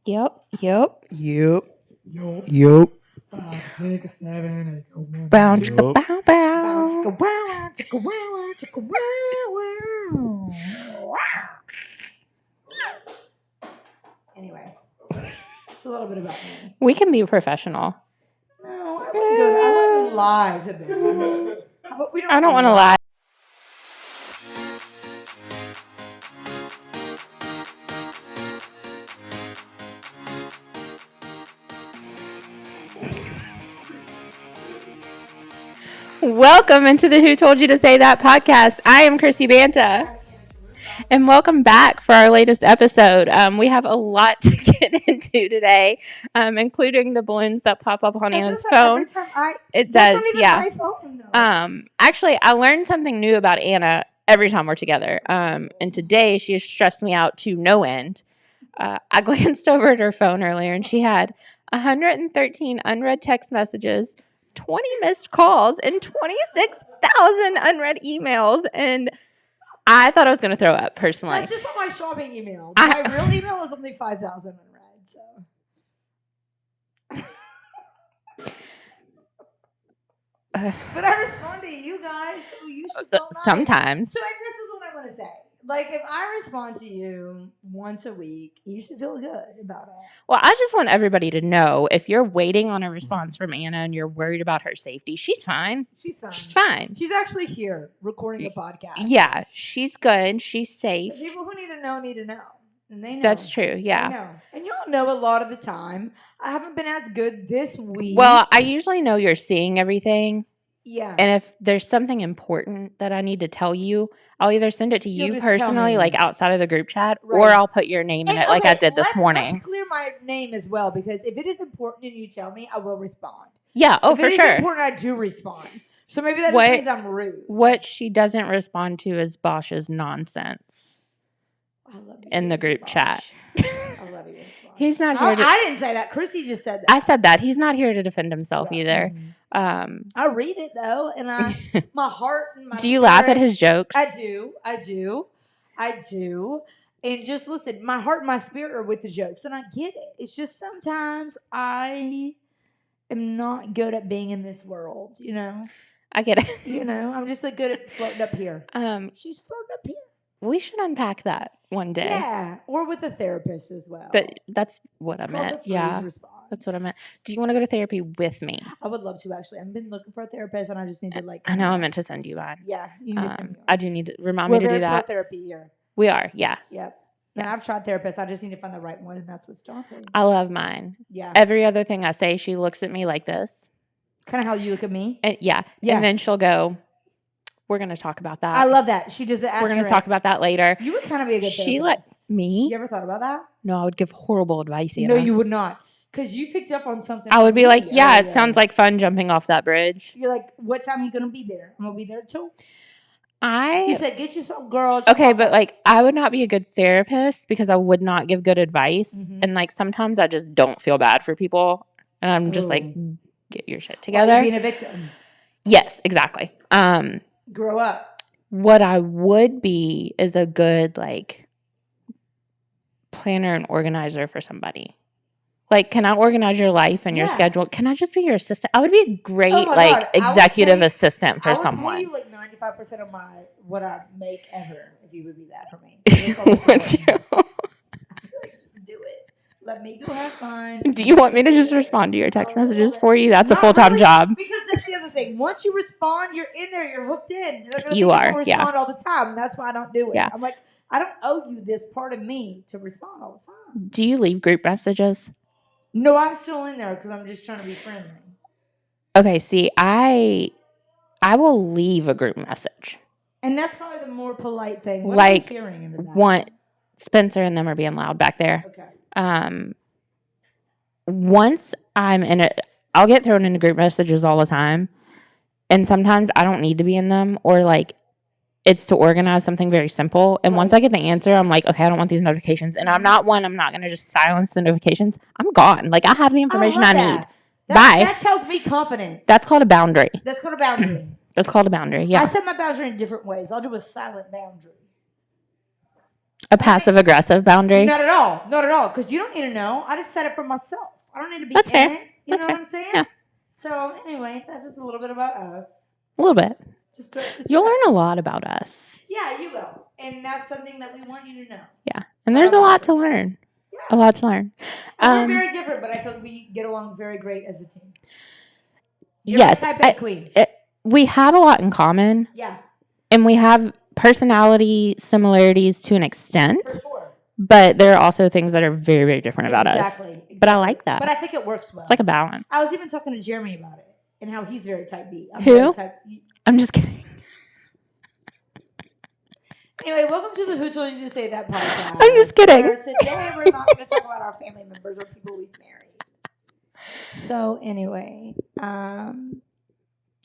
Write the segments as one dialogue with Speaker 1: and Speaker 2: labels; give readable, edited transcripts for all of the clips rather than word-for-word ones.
Speaker 1: Yep.
Speaker 2: Yup.
Speaker 3: 5, 6, 7, 8, go 1,
Speaker 1: Bow,
Speaker 3: 2,
Speaker 1: chicka, bow, bow.
Speaker 3: bounce, chicka, wow, chicka, wow, chicka, wow, wow. Anyway, it's a little bit about me.
Speaker 1: We can be professional.
Speaker 3: No, I wouldn't lie today. How about we
Speaker 1: I don't want to lie. Welcome into the Who Told You to Say That podcast. I am Chrissy Banta. And welcome back for our latest episode. We have a lot to get into today, including the balloons that pop up on Anna's phone. It does, yeah.
Speaker 3: My phone, though.
Speaker 1: Actually, I learned something new about Anna every time we're together. And today she has stressed me out to no end. I glanced over at her phone earlier and she had 113 unread text messages, 20 missed calls, and 26,000 unread emails. And I thought I was going to throw up, personally.
Speaker 3: That's just on my shopping email. My real email is only 5,000 unread, so. But I respond to you guys, so you should feel nice.
Speaker 1: Sometimes.
Speaker 3: So this is what I want to say. Like, if I respond to you once a week, you should feel good about it.
Speaker 1: Well, I just want everybody to know, if you're waiting on a response from Anna and you're worried about her safety, she's fine.
Speaker 3: She's fine.
Speaker 1: She's fine.
Speaker 3: She's actually here recording a podcast.
Speaker 1: Yeah, she's good. She's safe.
Speaker 3: The people who need to know need to know. And they know.
Speaker 1: That's true, yeah.
Speaker 3: They know. And you'll know a lot of the time. I haven't been as good this week.
Speaker 1: Well, I usually know you're seeing everything.
Speaker 3: Yeah.
Speaker 1: And if there's something important that I need to tell you, I'll either send it to
Speaker 3: You'll
Speaker 1: you
Speaker 3: just tell
Speaker 1: personally,
Speaker 3: me.
Speaker 1: like outside of the group chat,
Speaker 3: Right.
Speaker 1: or I'll put your name in
Speaker 3: And,
Speaker 1: it like I did this
Speaker 3: let's
Speaker 1: morning.
Speaker 3: clear my name as well, because if it is important and you tell me, I will respond.
Speaker 1: Yeah, oh,
Speaker 3: if
Speaker 1: for
Speaker 3: it is
Speaker 1: sure.
Speaker 3: important, I do respond. So maybe that
Speaker 1: What-
Speaker 3: just means I'm rude.
Speaker 1: What she doesn't respond to is Bosch's nonsense
Speaker 3: I love you,
Speaker 1: in the group
Speaker 3: Bosch.
Speaker 1: chat.
Speaker 3: I love you. Bosch.
Speaker 1: He's not here to...
Speaker 3: I didn't say that. Chrissy just said that.
Speaker 1: I said that. He's not here to defend himself
Speaker 3: Yeah.
Speaker 1: either.
Speaker 3: Mhm. I read it though, and my heart and my
Speaker 1: Do you laugh at
Speaker 3: spirit-
Speaker 1: his jokes?
Speaker 3: I do. And just listen, my heart and my spirit are with the jokes, and I get it. It's just sometimes I am not good at being in this world, you know?
Speaker 1: I get it.
Speaker 3: You know, I'm just good at floating up here. She's floating up here.
Speaker 1: We should unpack that one day.
Speaker 3: Yeah, or with a therapist as well.
Speaker 1: But that's what I
Speaker 3: It's called
Speaker 1: meant.
Speaker 3: the
Speaker 1: Yeah,
Speaker 3: freeze response.
Speaker 1: that's what I meant. Do you want to go to therapy with me?
Speaker 3: I would love to, actually. I've been looking for a therapist, and I just need to
Speaker 1: I know I meant to send you mine.
Speaker 3: Yeah, you need to send me
Speaker 1: I do need to remind
Speaker 3: We're
Speaker 1: me to do
Speaker 3: very
Speaker 1: that.
Speaker 3: pro-therapy here.
Speaker 1: We are, yeah.
Speaker 3: Yep. And I've tried therapists. I just need to find the right one, and that's what's daunting.
Speaker 1: I love mine.
Speaker 3: Yeah.
Speaker 1: Every other thing I say, she looks at me like this.
Speaker 3: Kind of how you look at me.
Speaker 1: And yeah.
Speaker 3: Yeah.
Speaker 1: And then she'll go, we're going to talk about that.
Speaker 3: I love that. She does the
Speaker 1: We're going to talk about that later.
Speaker 3: You would kind of be a good
Speaker 1: She
Speaker 3: therapist.
Speaker 1: Me?
Speaker 3: You ever thought about that?
Speaker 1: No, I would give horrible advice. Anna.
Speaker 3: No, you would not. Because you picked up on something.
Speaker 1: I would
Speaker 3: from
Speaker 1: be
Speaker 3: me
Speaker 1: like, yeah, it
Speaker 3: earlier.
Speaker 1: sounds like fun jumping off that bridge.
Speaker 3: You're like, what time are you going to be there? I'm going to be there too. You
Speaker 1: I
Speaker 3: said, get you some girls.
Speaker 1: okay, but like I would not be a good therapist because I would not give good advice.
Speaker 3: Mhm.
Speaker 1: And like sometimes I just don't feel bad for people. And I'm just like,
Speaker 3: Ooh.
Speaker 1: get your shit
Speaker 3: Why are
Speaker 1: together.
Speaker 3: you being a victim.
Speaker 1: Yes, exactly.
Speaker 3: Grow up.
Speaker 1: What I would be is a good like planner and organizer for somebody. Like, can I organize your life and your
Speaker 3: Yeah.
Speaker 1: schedule? Can I just be your assistant? I would be a great
Speaker 3: Oh my
Speaker 1: like
Speaker 3: God, I would
Speaker 1: executive
Speaker 3: pay-
Speaker 1: assistant for
Speaker 3: I would
Speaker 1: someone.
Speaker 3: pay you like 95% of what I make ever if you would be that for me.
Speaker 1: Would you?
Speaker 3: Like, do it. Let me go have fun.
Speaker 1: Do you want me to just respond to your text messages
Speaker 3: Oh,
Speaker 1: for you? That's a
Speaker 3: not
Speaker 1: full-time
Speaker 3: really,
Speaker 1: job.
Speaker 3: Because that's the other thing. Once you respond, you're in there. You're hooked in. You're gonna
Speaker 1: You
Speaker 3: think
Speaker 1: are,
Speaker 3: gonna
Speaker 1: yeah.
Speaker 3: respond all the time. That's why I don't do it.
Speaker 1: Yeah.
Speaker 3: I'm like, I don't owe you this part of me to respond all the time.
Speaker 1: Do you leave group messages?
Speaker 3: No, I'm still in there because I'm just trying to be friendly.
Speaker 1: Okay, see, I will leave a group message.
Speaker 3: And that's probably the more polite thing. What
Speaker 1: Like,
Speaker 3: are you hearing in the back?
Speaker 1: Want Spencer and them are being loud back there.
Speaker 3: Okay.
Speaker 1: Once I'm in it, I'll get thrown into group messages all the time. And sometimes I don't need to be in them, or like it's to organize something very simple. And once I get the answer, I'm like, okay, I don't want these notifications. And I'm not going to just silence the notifications. I'm gone. Like I have the information I need. Bye.
Speaker 3: That tells me confidence.
Speaker 1: That's called a boundary.
Speaker 3: That's called a boundary.
Speaker 1: That's called a boundary.
Speaker 3: I
Speaker 1: Yeah.
Speaker 3: set my boundary in different ways. I'll do a silent boundary.
Speaker 1: A passive aggressive boundary.
Speaker 3: Not at all. Not at all. Because you don't need to know. I just set it for myself. I don't need to be
Speaker 1: That's
Speaker 3: in
Speaker 1: fair.
Speaker 3: it. You
Speaker 1: That's
Speaker 3: know
Speaker 1: fair.
Speaker 3: what I'm saying?
Speaker 1: Yeah.
Speaker 3: So anyway, that's just a little bit about us.
Speaker 1: A little bit.
Speaker 3: Just to,
Speaker 1: You'll learn a lot about us.
Speaker 3: Yeah, you will. And that's something that we want you to know.
Speaker 1: Yeah. And there's a lot to learn.
Speaker 3: Yeah.
Speaker 1: A lot to learn.
Speaker 3: And we're very different, but I feel like we get along very great as a team. You're
Speaker 1: Yes.
Speaker 3: my type A queen.
Speaker 1: We have a lot in common.
Speaker 3: Yeah.
Speaker 1: And we have personality similarities to an extent.
Speaker 3: For sure.
Speaker 1: But there are also things that are very, very different about us.
Speaker 3: Exactly.
Speaker 1: But I like that.
Speaker 3: But I think it works well.
Speaker 1: It's like a balance.
Speaker 3: I was even talking to Jeremy about it and how he's very type B. I'm
Speaker 1: Who?
Speaker 3: very type B.
Speaker 1: I'm just kidding.
Speaker 3: Anyway, welcome to the Who Told You to Say That podcast.
Speaker 1: I'm just kidding.
Speaker 3: Where today we're not going to talk about our family members or people we've married. So anyway,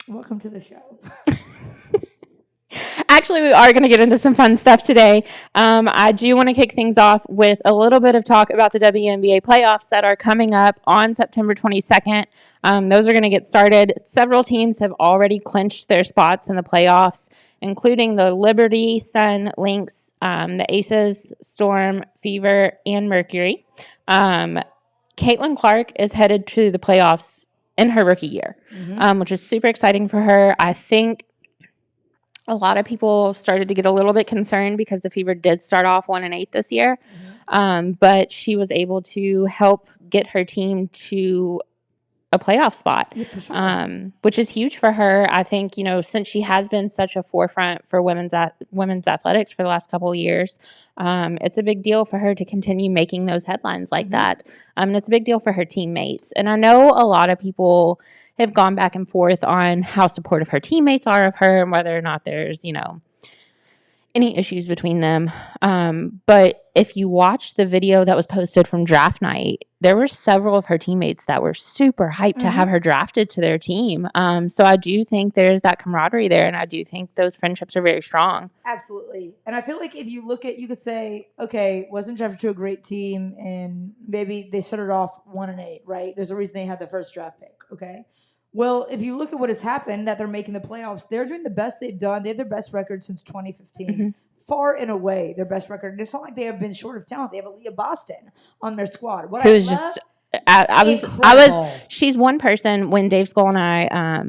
Speaker 3: welcome to the show.
Speaker 1: Actually, we are going to get into some fun stuff today. I do want to kick things off with a little bit of talk about the WNBA playoffs that are coming up on September 22nd. Those are going to get started. Several teams have already clinched their spots in the playoffs, including the Liberty, Sun, Lynx, the Aces, Storm, Fever, and Mercury. Caitlin Clark is headed to the playoffs in her rookie year, which is super exciting for her. I think a lot of people started to get a little bit concerned because the Fever did start off 1-8 this year, but she was able to help get her team to a playoff spot, which is huge for her. I think, since she has been such a forefront for women's athletics for the last couple of years, it's a big deal for her to continue making those headlines like that. And it's a big deal for her teammates. And I know a lot of people have gone back and forth on how supportive her teammates are of her and whether or not there's, any issues between them. But if you watch the video that was posted from draft night, there were several of her teammates that were super hyped to have her drafted to their team. So I do think there's that camaraderie there, and I do think those friendships are very strong.
Speaker 3: Absolutely. And I feel like if you look at, you could say, okay, wasn't drafted to a great team, and maybe they started off 1-8, right? There's a reason they had the first draft pick, okay? Well, if you look at what has happened, that they're making the playoffs, they're doing the best they've done. They have their best record since 2015. Far and away, their best record. And it's not like they have been short of talent. They have Aaliyah Boston on their squad.
Speaker 1: She's one person. When Dave Skull and I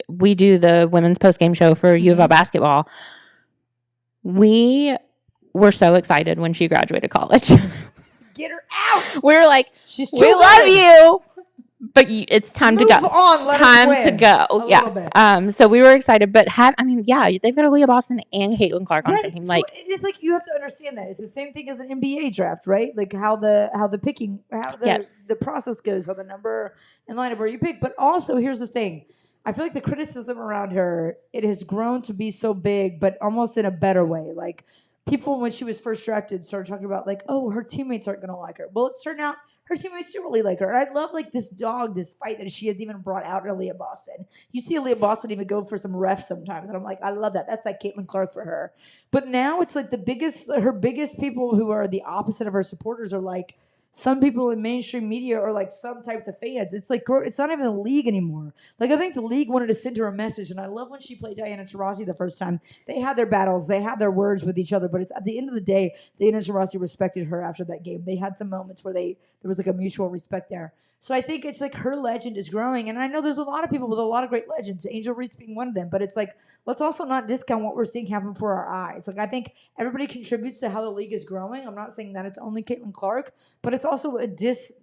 Speaker 1: we do the women's post-game show for U of L basketball. We were so excited when she graduated college.
Speaker 3: Get her out.
Speaker 1: We were like, we love you. But it's time to go. Time to go. Yeah. So we were excited, but they've got Aaliyah Boston and Caitlin Clark on the team.
Speaker 3: So it's like you have to understand that it's the same thing as an NBA draft, right? Like how the process goes, how the number and lineup where you pick. But also, here's the thing: I feel like the criticism around her, it has grown to be so big, but almost in a better way. Like people, when she was first drafted, started talking about like, oh, her teammates aren't going to like her. Well, it turned out her teammates do really like her. And I love like this fight that she has even brought out in Aaliyah Boston. You see Aaliyah Boston even go for some refs sometimes. And I'm like, I love that. That's like Caitlin Clark for her. But now it's like her biggest people who are the opposite of her supporters are like, some people in mainstream media are like some types of fans. It's like, it's not even the league anymore. Like, I think the league wanted to send her a message. And I love when she played Diana Taurasi the first time. They had their battles. They had their words with each other. But it's at the end of the day, Diana Taurasi respected her after that game. They had some moments where there was like a mutual respect there. So I think it's like her legend is growing. And I know there's a lot of people with a lot of great legends, Angel Reese being one of them. But it's like, let's also not discount what we're seeing happen for our eyes. Like, I think everybody contributes to how the league is growing. I'm not saying that it's only Caitlin Clark, but it's also it's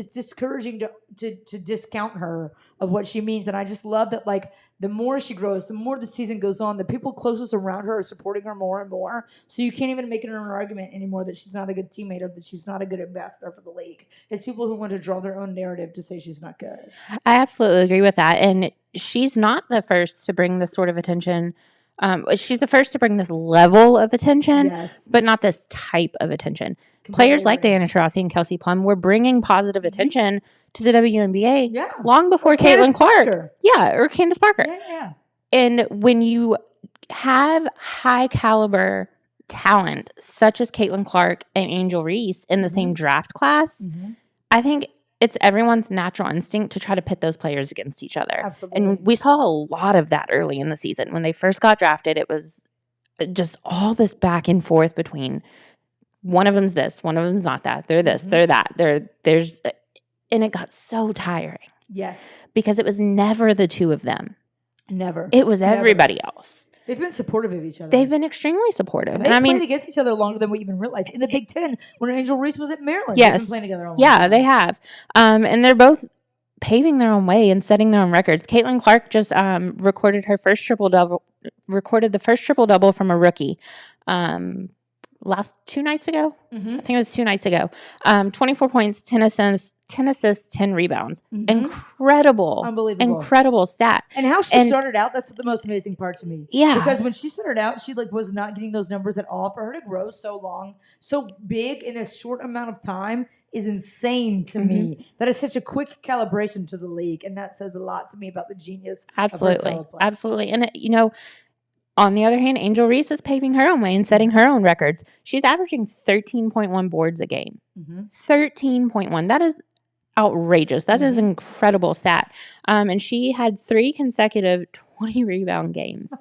Speaker 3: discouraging to discount her of what she means. And I just love that, like, the more she grows, the more the season goes on, the people closest around her are supporting her more and more. So you can't even make it an argument anymore that she's not a good teammate or that she's not a good ambassador for the league. It's people who want to draw their own narrative to say she's not good.
Speaker 1: I absolutely agree with that. And she's not the first to bring this sort of attention. She's the first to bring this level of attention, but not this type of attention. Players like Diana Taurasi and Kelsey Plum were bringing positive attention to the WNBA long before Caitlin Clark. Or Candace Parker. And when you have high caliber talent such as Caitlin Clark and Angel Reese in the same draft class, I think it's everyone's natural instinct to try to pit those players against each other.
Speaker 3: Absolutely.
Speaker 1: And we saw a lot of that early in the season. When they first got drafted, it was just all this back and forth between one of them's this, one of them's not that. They're this,
Speaker 3: Mhm.
Speaker 1: they're that. There's and it got so tiring
Speaker 3: Yes.
Speaker 1: because it was never the two of them.
Speaker 3: Never.
Speaker 1: It was
Speaker 3: Never.
Speaker 1: everybody else.
Speaker 3: They've been supportive of each other.
Speaker 1: They've been extremely supportive.
Speaker 3: And
Speaker 1: And
Speaker 3: they
Speaker 1: I
Speaker 3: played
Speaker 1: mean,
Speaker 3: against each other longer than we even realized. In the Big Ten, when Angel Reese was at Maryland, they've
Speaker 1: Yes.
Speaker 3: been playing together a long
Speaker 1: yeah,
Speaker 3: time.
Speaker 1: they have. And they're both paving their own way and setting their own records. Caitlin Clark just recorded the first triple double from a rookie. Last 2 nights ago.
Speaker 3: Mhm.
Speaker 1: I think it was 2 nights ago. 24 points, 10 assists, 10 rebounds.
Speaker 3: Mhm.
Speaker 1: Incredible.
Speaker 3: Unbelievable.
Speaker 1: Incredible stat.
Speaker 3: And how she
Speaker 1: And-
Speaker 3: started out, that's the most amazing part to me.
Speaker 1: Yeah.
Speaker 3: Because when she started out, she was not getting those numbers at all. For her to grow so long, so big in a short amount of time is insane to me. That is such a quick calibration to the league. And that says a lot to me about the genius of her
Speaker 1: Absolutely.
Speaker 3: style of play.
Speaker 1: Absolutely. And, on the other hand, Angel Reese is paving her own way and setting her own records. She's averaging 13.1 boards a game.
Speaker 3: Mhm.
Speaker 1: 13.1. That is outrageous. That is an incredible stat. And she had 3 consecutive 20 rebound games.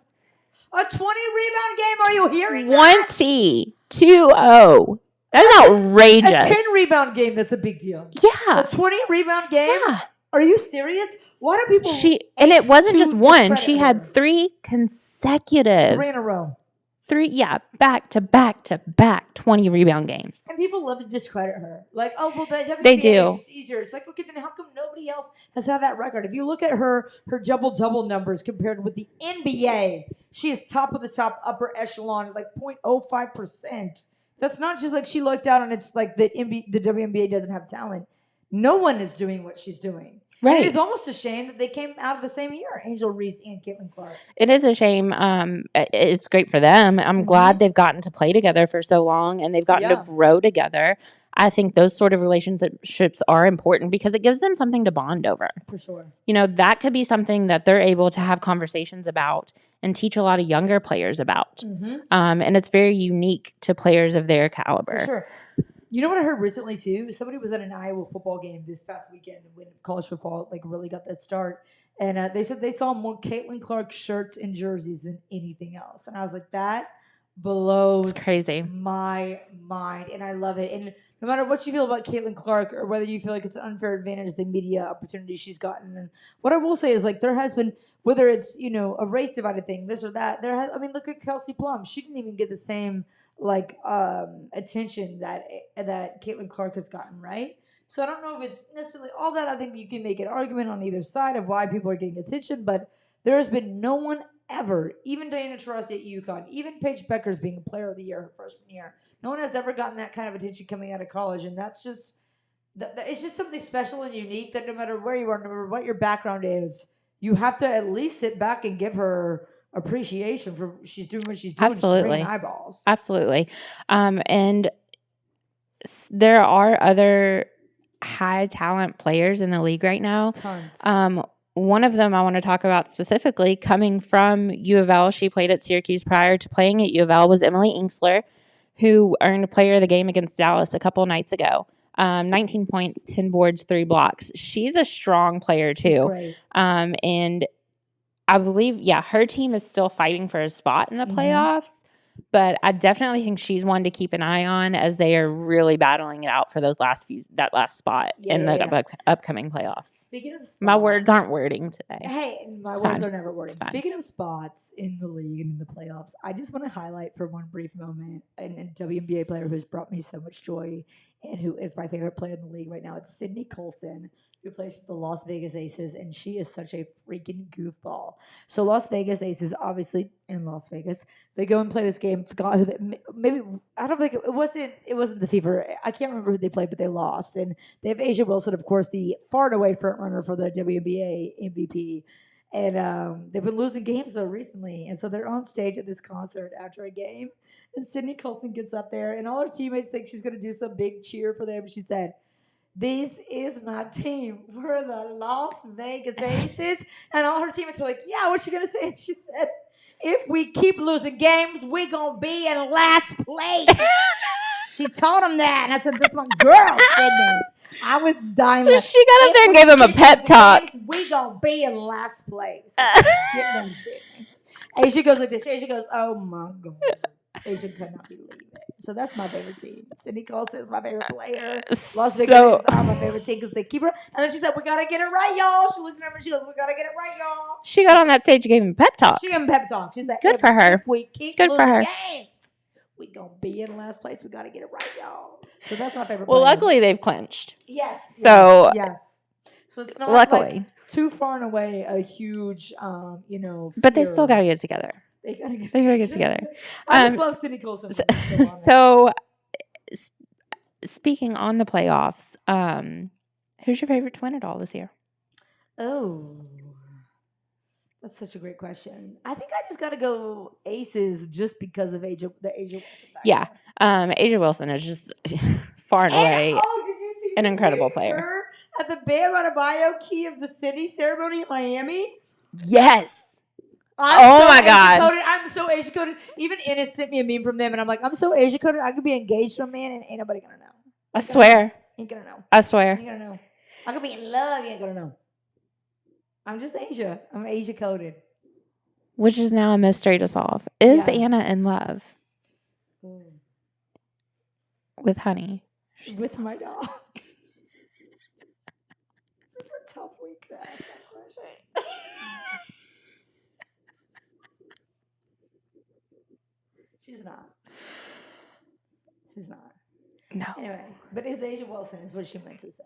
Speaker 3: A 20 rebound game? Are you hearing that?
Speaker 1: 20. That is outrageous.
Speaker 3: A 10 rebound game, that's a big deal.
Speaker 1: Yeah.
Speaker 3: A 20 rebound game?
Speaker 1: Yeah.
Speaker 3: Are you serious? Why do people
Speaker 1: And it wasn't
Speaker 3: to
Speaker 1: just one.
Speaker 3: discredit
Speaker 1: She had
Speaker 3: her?
Speaker 1: 3 consecutive.
Speaker 3: 3 in a row?
Speaker 1: 3, back to back to back 20 rebound games.
Speaker 3: And people love to discredit her. Like, oh, well, the WNBA
Speaker 1: They do.
Speaker 3: is just easier. It's like, okay, then how come nobody else has had that record? If you look at her double-double numbers compared with the NBA, she is top of the top upper echelon, like 0.05%. That's not just like she looked out and it's like the WNBA doesn't have talent. No one is doing what she's doing.
Speaker 1: Right.
Speaker 3: And it is almost a shame that they came out of the same year, Angel Reese and Caitlin Clark.
Speaker 1: It is a shame. It's great for them. I'm glad they've gotten to play together for so long and they've gotten to grow together. I think those sort of relationships are important because it gives them something to bond over.
Speaker 3: For sure.
Speaker 1: That could be something that they're able to have conversations about and teach a lot of younger players about. And it's very unique to players of their caliber.
Speaker 3: For sure. You know what I heard recently too? Somebody was at an Iowa football game this past weekend when college football really got that start, and they said they saw more Caitlin Clark shirts and jerseys than anything else. And I was like, that blows
Speaker 1: It's crazy.
Speaker 3: my mind, and I love it. And no matter what you feel about Caitlin Clark or whether you feel like it's an unfair advantage, the media opportunity she's gotten, and what I will say is like there has been, whether it's a race divided thing, this or that, look at Kelsey Plum. She didn't even get the same attention that Caitlin Clark has gotten, right? So I don't know if it's necessarily all that. I think you can make an argument on either side of why people are getting attention, but there has been no one ever, even Diana Taurasi at UConn, even Paige Beckers being a player of the year her freshman year, no one has ever gotten that kind of attention coming out of college, and that's just it's just something special and unique that no matter where you are, no matter what your background is, you have to at least sit back and give her appreciation for she's doing what she's doing.
Speaker 1: Absolutely.
Speaker 3: She's bringing eyeballs.
Speaker 1: Absolutely. And there are other high talent players in the league right now.
Speaker 3: Tons.
Speaker 1: One of them I want to talk about specifically, coming from U of L, she played at Syracuse prior to playing at U of L, was Emily Inksler, who earned Player of the Game against Dallas a couple nights ago. 19 points, 10 boards, 3 blocks. She's a strong player too.
Speaker 3: She's great.
Speaker 1: And I believe, her team is still fighting for a spot in the playoffs, but I definitely think she's one to keep an eye on as they are really battling it out for that last spot in the upcoming playoffs.
Speaker 3: Speaking of spots,
Speaker 1: My words aren't wording today.
Speaker 3: Hey, my
Speaker 1: It's
Speaker 3: words
Speaker 1: fine.
Speaker 3: are never wording.
Speaker 1: It's fine.
Speaker 3: Speaking of spots in the league and in the playoffs, I just want to highlight for one brief moment a WNBA player who's brought me so much joy and who is my favorite player in the league right now. It's Sydney Colson, who plays for the Las Vegas Aces, and she is such a freaking goofball. So Las Vegas Aces, obviously in Las Vegas, they go and play this game. Forgot who maybe I don't think it wasn't the Fever. I can't remember who they played, but they lost. And they have Asia Wilson, of course, the far and away front runner for the WNBA MVP. And they've been losing games though recently, and so they're on stage at this concert after a game, and Sydney Colson gets up there, and all her teammates think she's going to do some big cheer for them. She said, "This is my team. We're the Las Vegas Aces," and all her teammates were like, "Yeah, what's she going to say?" And she said, "If we keep losing games, we're going to be in last place." She told him that, and I said, "This is my girl, Sydney." I was dying.
Speaker 1: She got up there and gave him a pep talk.
Speaker 3: We gonna be in last place. Get them, Sydney. Asia goes like this. Asia goes, oh my God. Asia could not believe it. So that's my favorite team. Cindy Colson is my favorite player. Las Vegas
Speaker 1: So
Speaker 3: are my favorite team because they keep her. And then she said, we got to get it right, y'all. She looked at me and she goes, we got to get it right, y'all.
Speaker 1: she got on that stage and gave him a pep talk.
Speaker 3: She gave him pep talk. She said,
Speaker 1: Good for her.
Speaker 3: If we keep
Speaker 1: Good for
Speaker 3: losing
Speaker 1: her.
Speaker 3: games, we going to be in last place. We got to get it right, y'all. So that's my favorite
Speaker 1: Well,
Speaker 3: player.
Speaker 1: luckily they've clinched.
Speaker 3: Yes.
Speaker 1: So
Speaker 3: yes. So it's not
Speaker 1: luckily,
Speaker 3: like too far and away a huge,
Speaker 1: but they
Speaker 3: fear.
Speaker 1: still got to get together.
Speaker 3: They gotta get
Speaker 1: together.
Speaker 3: I just love Cindy Colson.
Speaker 1: So, speaking on the playoffs, who's your favorite twin at all this year?
Speaker 3: Oh, that's such a great question. I think I just gotta go Aces just because of the Asia Wilson.
Speaker 1: Yeah. Asia Wilson is just far and away
Speaker 3: did you see
Speaker 1: an
Speaker 3: this
Speaker 1: incredible
Speaker 3: with
Speaker 1: player.
Speaker 3: her at the Bam Adebayo Key of the City ceremony in Miami?
Speaker 1: Yes.
Speaker 3: I'm
Speaker 1: God.
Speaker 3: I'm so Asia coded. Even Ennis sent me a meme from them, and I'm like, I'm so Asia coded. I could be engaged to a man, and ain't nobody gonna know.
Speaker 1: I swear.
Speaker 3: Ain't gonna know.
Speaker 1: I swear.
Speaker 3: Ain't gonna know. I could be in love. You ain't gonna know. I'm just Asia. I'm Asia coded.
Speaker 1: Which is now a mystery to solve. Is
Speaker 3: Yeah.
Speaker 1: Anna in love with Honey?
Speaker 3: With my dog. It's a tough week to ask that question. She's not. She's not.
Speaker 1: No.
Speaker 3: Anyway, but is Asia Wilson is what she meant to say.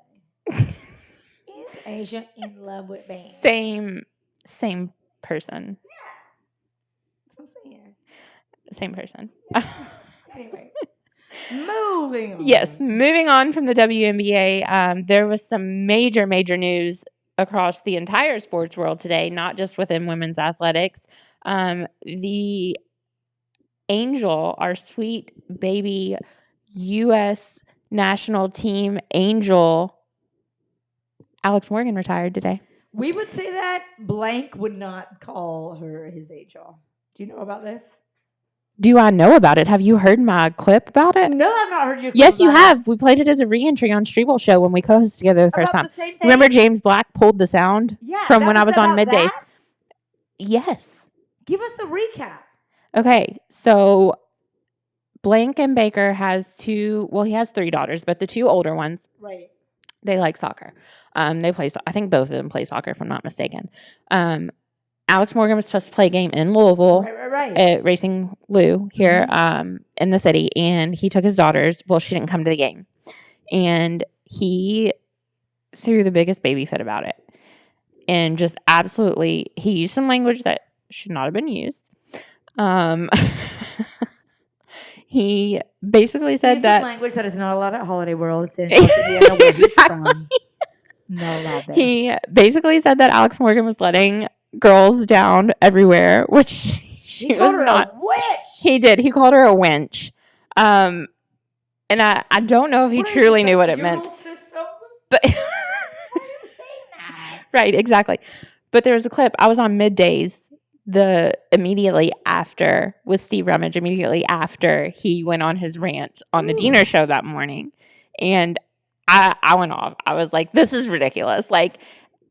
Speaker 3: Is Asia in love with Bam?
Speaker 1: Same person.
Speaker 3: Yeah. That's what I'm saying.
Speaker 1: Same person.
Speaker 3: Anyway. Moving on.
Speaker 1: Yes, moving on from the WNBA, there was some major news across the entire sports world today, not just within women's athletics. The Angel, our sweet baby U.S. national team Angel, Alex Morgan retired today.
Speaker 3: We would say that blank would not call her his Angel. Do you know about this?
Speaker 1: Do I know about it? Have you heard my clip about it?
Speaker 3: No, I've not heard you.
Speaker 1: Yes, you have. We played it as a re-entry on Streeble Show when we co-hosted together the first time.
Speaker 3: The same thing?
Speaker 1: Remember James Black pulled the sound from when I was on Middays?
Speaker 3: That?
Speaker 1: Yes.
Speaker 3: Give us the recap.
Speaker 1: Okay, so Blank and Baker has he has 3 daughters, but the 2 older ones,
Speaker 3: right,
Speaker 1: they like soccer. They play, I think both of them play soccer, if I'm not mistaken. Alex Morgan was supposed to play a game in Louisville
Speaker 3: right.
Speaker 1: at Racing Lou here in the city, and he took his daughters. Well, she didn't come to the game, and he threw the biggest baby fit about it, and just absolutely, he used some language that should not have been used. He basically said that
Speaker 3: language that is not allowed at Holiday World. It's in Indiana, where he's from. Not allowed there.
Speaker 1: He basically said that Alex Morgan was letting girls down everywhere, which she was not.
Speaker 3: A witch.
Speaker 1: He did. He called her a wench. And I don't know if he truly knew what it meant. But
Speaker 3: why are you saying that?
Speaker 1: Right, exactly. But there was a clip. I was on Middays immediately after with Steve Rummage, immediately after he went on his rant on the Diener show that morning. And I went off. I was like, this is ridiculous. Like,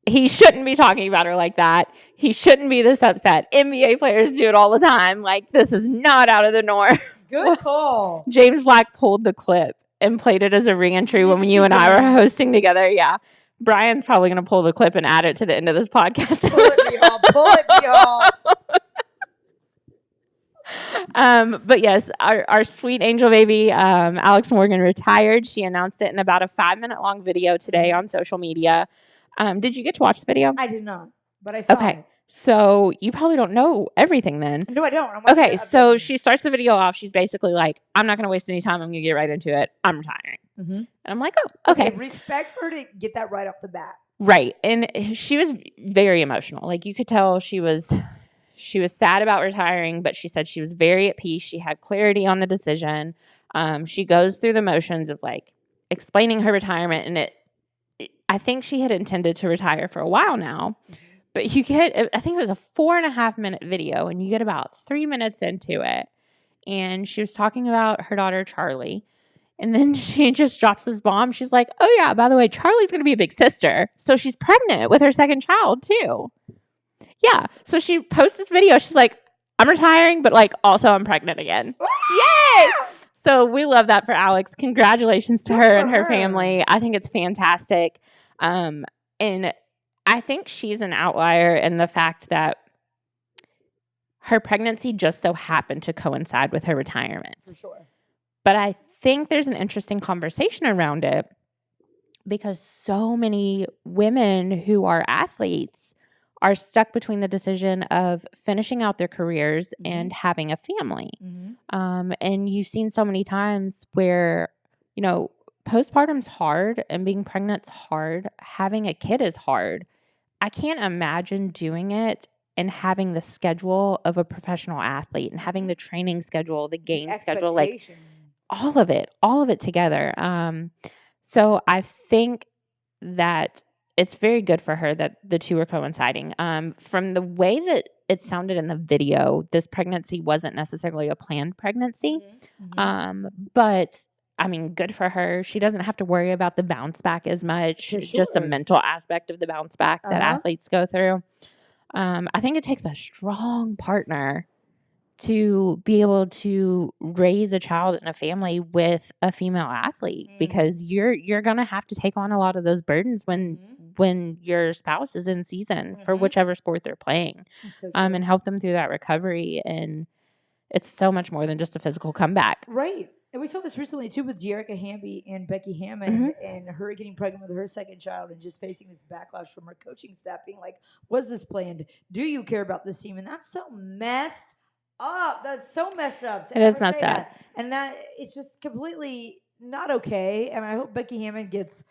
Speaker 1: he shouldn't be talking about her like that. He shouldn't be this upset. NBA players do it all the time. Like, this is not out of the norm.
Speaker 3: Good call.
Speaker 1: James Black pulled the clip and played it as a re-entry when you and I were hosting together. Yeah. Brian's probably going to pull the clip and add it to the end of this podcast.
Speaker 3: Pull it, y'all.
Speaker 1: But yes, our sweet angel baby, Alex Morgan, retired. She announced it in about a 5-minute long video today on social media. Did you get to watch the video?
Speaker 3: I did not, but I saw it.
Speaker 1: So you probably don't know everything then.
Speaker 3: No, I don't.
Speaker 1: Okay, so she starts the video off. She's basically like, I'm not going to waste any time. I'm going to get right into it. I'm retiring. Mm-hmm. And I'm like, oh, okay.
Speaker 3: Respect for her to get that right off the bat.
Speaker 1: Right. And she was very emotional. Like, you could tell she was sad about retiring, but she said she was very at peace. She had clarity on the decision. She goes through the motions of like explaining her retirement, and I think she had intended to retire for a while now. Mm-hmm. But you get, I think it was a 4.5-minute video, and you get about 3 minutes into it. And she was talking about her daughter, Charlie. And then she just drops this bomb. She's like, oh, yeah, by the way, Charlie's going to be a big sister. So she's pregnant with her second child, too. Yeah. So she posts this video. She's like, I'm retiring, but like also I'm pregnant again. Yay! So we love that for Alex. Congratulations to
Speaker 3: Good
Speaker 1: her
Speaker 3: for
Speaker 1: and her
Speaker 3: her.
Speaker 1: family. I think it's fantastic. And I think she's an outlier in the fact that her pregnancy just so happened to coincide with her retirement.
Speaker 3: For sure.
Speaker 1: But I think there's an interesting conversation around it because so many women who are athletes are stuck between the decision of finishing out their careers and having a family. And you've seen so many times where, you know, postpartum's hard and being pregnant's hard. Having a kid is hard. I can't imagine doing it and having the schedule of a professional athlete and having the training schedule, the game schedule, like all of it together. So I think that it's very good for her that the two are coinciding. From the way that it sounded in the video, this pregnancy wasn't necessarily a planned pregnancy. But I mean, good for her. She doesn't have to worry about the bounce back as much.
Speaker 3: For
Speaker 1: Just the
Speaker 3: sure.
Speaker 1: mental aspect of the bounce back that athletes go through. I think it takes a strong partner to be able to raise a child in a family with a female athlete because you're gonna have to take on a lot of those burdens when your spouse is in season for whichever sport they're playing, and help them through that recovery. And it's so much more than just a physical comeback.
Speaker 3: Right. And we saw this recently too with Jerrica Hamby and Becky Hammond and her getting pregnant with her second child and just facing this backlash from her coaching staff being like, was this planned? Do you care about this team? And that's so messed up. That's so messed up.
Speaker 1: It is messed up.
Speaker 3: And that it's just completely not okay. And I hope Becky Hammond gets,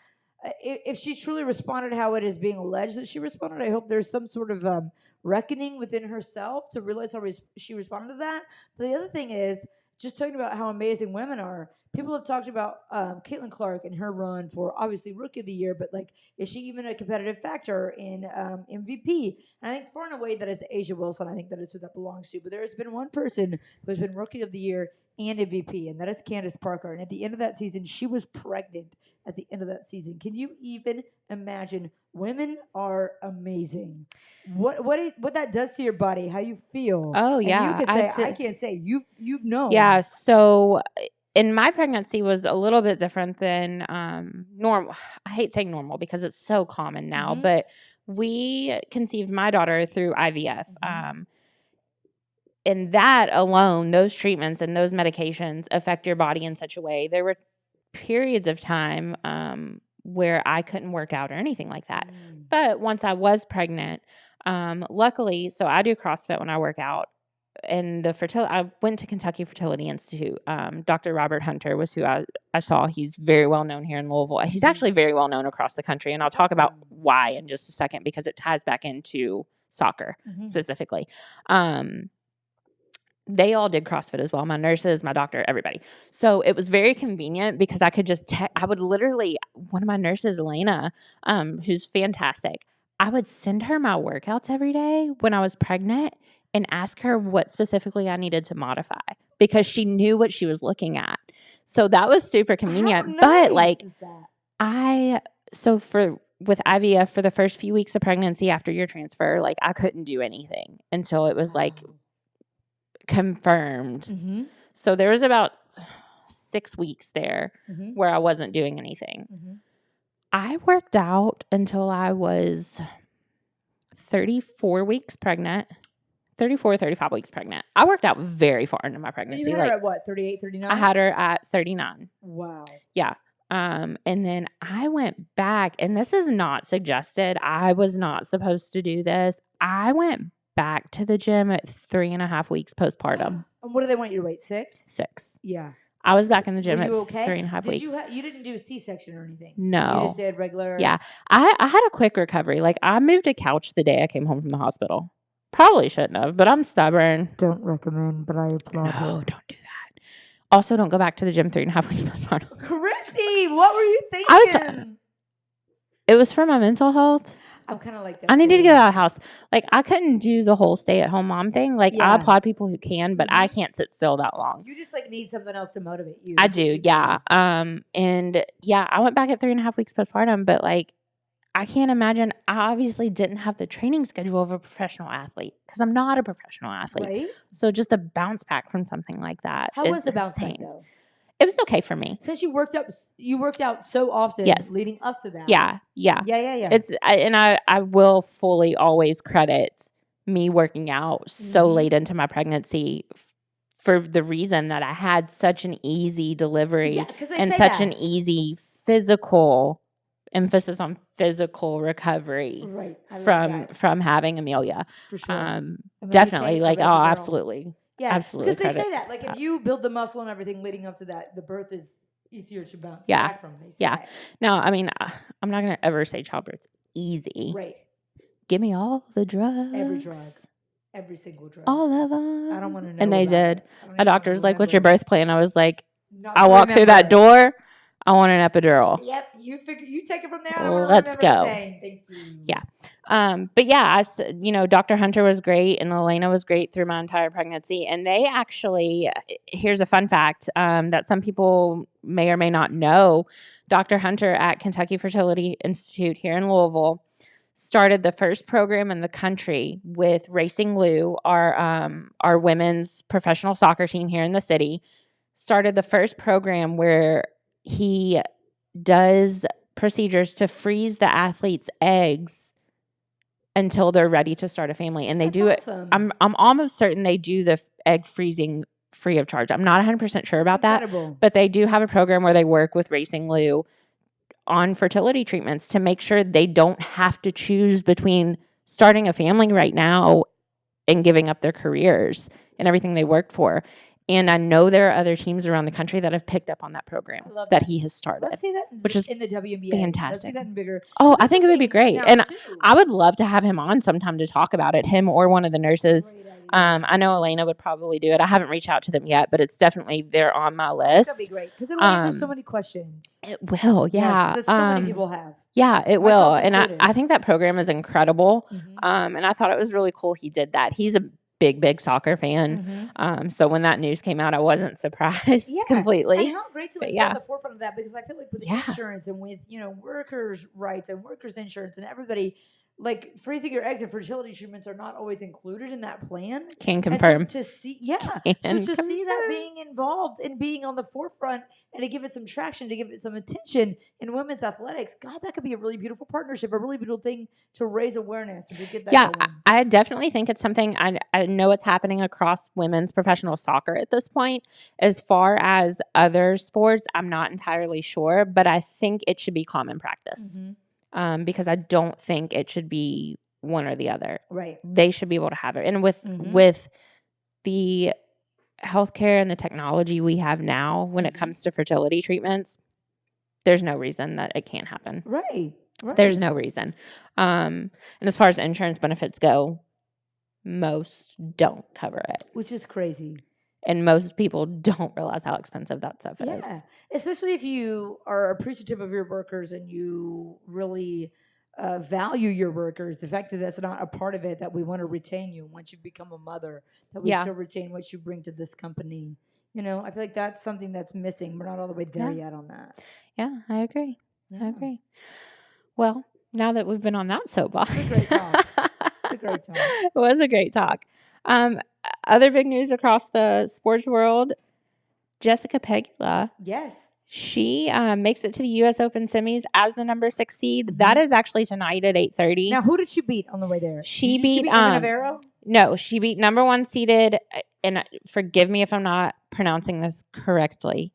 Speaker 3: if she truly responded how it is being alleged that she responded, I hope there's some sort of reckoning within herself to realize how she responded to that. But the other thing is, just talking about how amazing women are. People have talked about Caitlin Clark and her run for obviously Rookie of the Year, but like, is she even a competitive factor in MVP? And I think far and away that is Asia Wilson. I think that is who that belongs to. But there has been one person who has been Rookie of the Year and MVP, and that is Candace Parker. And at the end of that season, she was pregnant at the end of that season. Can you even imagine? Women are amazing. What that does to your body, how you feel.
Speaker 1: Oh yeah,
Speaker 3: and you can say I can't say you've known.
Speaker 1: Yeah, so in my pregnancy was a little bit different than normal. I hate saying normal because it's so common now, but we conceived my daughter through IVF. And that alone, those treatments and those medications affect your body in such a way. There were periods of time where I couldn't work out or anything like that. But once I was pregnant, luckily, so I do CrossFit when I work out. And I went to Kentucky Fertility Institute. Dr. Robert Hunter was who I saw. He's very well known here in Louisville. He's actually very well known across the country. And I'll talk about why in just a second because it ties back into soccer specifically. They all did CrossFit as well. My nurses, my doctor, everybody. So it was very convenient because I could just, I would literally, one of my nurses, Elena, who's fantastic, I would send her my workouts every day when I was pregnant and ask her what specifically I needed to modify because she knew what she was looking at. So that was super convenient. But like with IVF for the first few weeks of pregnancy after your transfer, like I couldn't do anything until it was like confirmed. So there was about 6 weeks there where I wasn't doing anything. I worked out until I was 34 weeks pregnant. 34, 35 weeks pregnant. I worked out very far into my pregnancy.
Speaker 3: You had her at what, 38, 39?
Speaker 1: I had her at 39.
Speaker 3: Wow.
Speaker 1: Yeah. And then I went back, and this is not suggested. I was not supposed to do this. I went back to the gym at 3.5 weeks postpartum.
Speaker 3: And what do they want you to wait? 6?
Speaker 1: 6.
Speaker 3: Yeah.
Speaker 1: I was back in the gym
Speaker 3: Were
Speaker 1: at
Speaker 3: you okay?
Speaker 1: 3.5 weeks.
Speaker 3: You didn't do a C-section or anything?
Speaker 1: No.
Speaker 3: You just did regular?
Speaker 1: Yeah. I had a quick recovery. Like I moved a couch the day I came home from the hospital. Probably shouldn't have, but I'm stubborn.
Speaker 3: Don't recommend, but I applaud.
Speaker 1: No, don't do that. Also, don't go back to the gym 3.5 weeks postpartum.
Speaker 3: Chrissy, what were you thinking?
Speaker 1: It was for my mental health.
Speaker 3: I'm kind of like that.
Speaker 1: I needed to get out of the house. Like I couldn't do the whole stay-at-home mom thing. Like
Speaker 3: Yeah.
Speaker 1: I applaud people who can, but I can't sit still that long.
Speaker 3: You just like need something else to motivate you.
Speaker 1: I do, yeah. And yeah, I went back at 3.5 weeks postpartum, but like I can't imagine. I obviously didn't have the training schedule of a professional athlete because I'm not a professional athlete.
Speaker 3: Right?
Speaker 1: So just a bounce back from something like that
Speaker 3: How
Speaker 1: is
Speaker 3: was the bounce back
Speaker 1: insane.
Speaker 3: though?
Speaker 1: It was okay for me.
Speaker 3: Since you worked out so often
Speaker 1: Yes.
Speaker 3: leading up to that.
Speaker 1: Yeah.
Speaker 3: Yeah.
Speaker 1: I will fully always credit me working out so
Speaker 3: Mhm.
Speaker 1: late into my pregnancy for the reason that I had such an easy delivery
Speaker 3: Yeah, 'cause they
Speaker 1: and
Speaker 3: say
Speaker 1: such
Speaker 3: that.
Speaker 1: an easy physical emphasis on physical recovery
Speaker 3: Right. I love that.
Speaker 1: from having Amelia.
Speaker 3: For sure. Amelia
Speaker 1: Definitely,
Speaker 3: Kate,
Speaker 1: like,
Speaker 3: our baby girl.
Speaker 1: absolutely.
Speaker 3: Yeah,
Speaker 1: Absolutely
Speaker 3: because they say
Speaker 1: credit
Speaker 3: that. Like, if
Speaker 1: that.
Speaker 3: you build the muscle and everything leading up to that, the birth is easier to bounce
Speaker 1: Yeah.
Speaker 3: back from. They say.
Speaker 1: Yeah. No, I mean, I'm not gonna ever say childbirth's easy.
Speaker 3: Right.
Speaker 1: Give me all the drugs.
Speaker 3: Every drug. Every single drug.
Speaker 1: All of them.
Speaker 3: I don't want to know.
Speaker 1: And they
Speaker 3: about
Speaker 1: did.
Speaker 3: it. I don't
Speaker 1: My
Speaker 3: even
Speaker 1: doctor
Speaker 3: wanna
Speaker 1: was like, "What's your
Speaker 3: remember
Speaker 1: birth plan?" I was like,
Speaker 3: it. Not
Speaker 1: "I
Speaker 3: to
Speaker 1: walk through
Speaker 3: remember
Speaker 1: that
Speaker 3: it.
Speaker 1: door. I want an epidural."
Speaker 3: Yep, you take it from there. I don't want to
Speaker 1: Let's
Speaker 3: remember
Speaker 1: go.
Speaker 3: the pain. Thank you.
Speaker 1: Yeah. But yeah, Dr. Hunter was great and Elena was great through my entire pregnancy. And they actually, here's a fun fact that some people may or may not know. Dr. Hunter at Kentucky Fertility Institute here in Louisville started the first program in the country with Racing Lou, our women's professional soccer team here in the city. Started the first program where he does procedures to freeze the athlete's eggs until they're ready to start a family, and they do
Speaker 3: awesome.
Speaker 1: it. I'm almost certain they do the egg freezing free of charge. I'm not 100% sure about that, but they do have a program where they work with Racing Lou on fertility treatments to make sure they don't have to choose between starting a family right now and giving up their careers and everything they worked for. And I know there are other teams around the country that have picked up on that program that he has started.
Speaker 3: Let's see that
Speaker 1: which is
Speaker 3: in the WNBA.
Speaker 1: fantastic.
Speaker 3: Let's see that in bigger.
Speaker 1: Oh,
Speaker 3: That's
Speaker 1: I think
Speaker 3: the
Speaker 1: it would be
Speaker 3: thing
Speaker 1: great.
Speaker 3: now,
Speaker 1: And
Speaker 3: too.
Speaker 1: I would love to have him on sometime to talk about it, him or one of the nurses.
Speaker 3: Great idea.
Speaker 1: I know Elena would probably do it. I haven't reached out to them yet, but it's definitely they're on my list.
Speaker 3: That'd be great because it'll answer so many questions.
Speaker 1: It will, yeah.
Speaker 3: Yes, that so many people have.
Speaker 1: Yeah, it will.
Speaker 3: Myself
Speaker 1: And
Speaker 3: included.
Speaker 1: I think that program is incredible.
Speaker 3: Mhm.
Speaker 1: And I thought it was really cool he did that. He's a big soccer fan.
Speaker 3: Mhm.
Speaker 1: So when that news came out, I wasn't surprised completely.
Speaker 3: And how great to
Speaker 1: But
Speaker 3: be
Speaker 1: yeah.
Speaker 3: on the forefront of that because I feel like with
Speaker 1: Yeah.
Speaker 3: insurance and with workers' rights and workers' insurance and everybody, like freezing your eggs and fertility treatments are not always included in that plan.
Speaker 1: Can
Speaker 3: And so
Speaker 1: confirm.
Speaker 3: to see,
Speaker 1: Can
Speaker 3: so to see that
Speaker 1: confirm.
Speaker 3: being involved and being on the forefront and to give it some traction, to give it some attention in women's athletics, God, that could be a really beautiful partnership, a really beautiful thing to raise awareness and to get that
Speaker 1: Yeah,
Speaker 3: going.
Speaker 1: I definitely think it's something I know it's happening across women's professional soccer at this point. As far as other sports, I'm not entirely sure, but I think it should be common practice because I don't think it should be one or the other.
Speaker 3: Right.
Speaker 1: They should be able to have it. And with the healthcare and the technology we have now when it comes to fertility treatments, there's no reason that it can't happen.
Speaker 3: Right.
Speaker 1: There's no reason. And as far as insurance benefits go, most don't cover it.
Speaker 3: Which is crazy.
Speaker 1: And most people don't realize how expensive that stuff is.
Speaker 3: Yeah, especially if you are appreciative of your workers and you really value your workers. The fact that that's not a part of it, that we want to retain you once you become a mother, that we still retain what you bring to this company. I feel like that's something that's missing. We're not all the way there yet on that.
Speaker 1: Yeah, I agree.
Speaker 3: Yeah.
Speaker 1: I agree. Well, now that we've been on that soapbox.
Speaker 3: It's a great talk. It's a great talk.
Speaker 1: It was a great talk. Other big news across the sports world, Jessica Pegula.
Speaker 3: Yes.
Speaker 1: She makes it to the U.S. Open semis as the number 6 seed. That is actually tonight at 8:30.
Speaker 3: Now, who did she beat on the way there?
Speaker 1: She beat
Speaker 3: Emma Navarro?
Speaker 1: No, she beat number 1 seeded, and forgive me if I'm not pronouncing this correctly.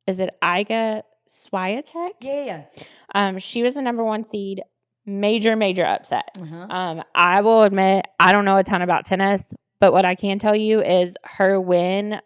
Speaker 1: Is it Iga Swiatek?
Speaker 3: Yeah.
Speaker 1: She was the number 1 seed. Major upset. I will admit I don't know a ton about tennis, but what I can tell you is her win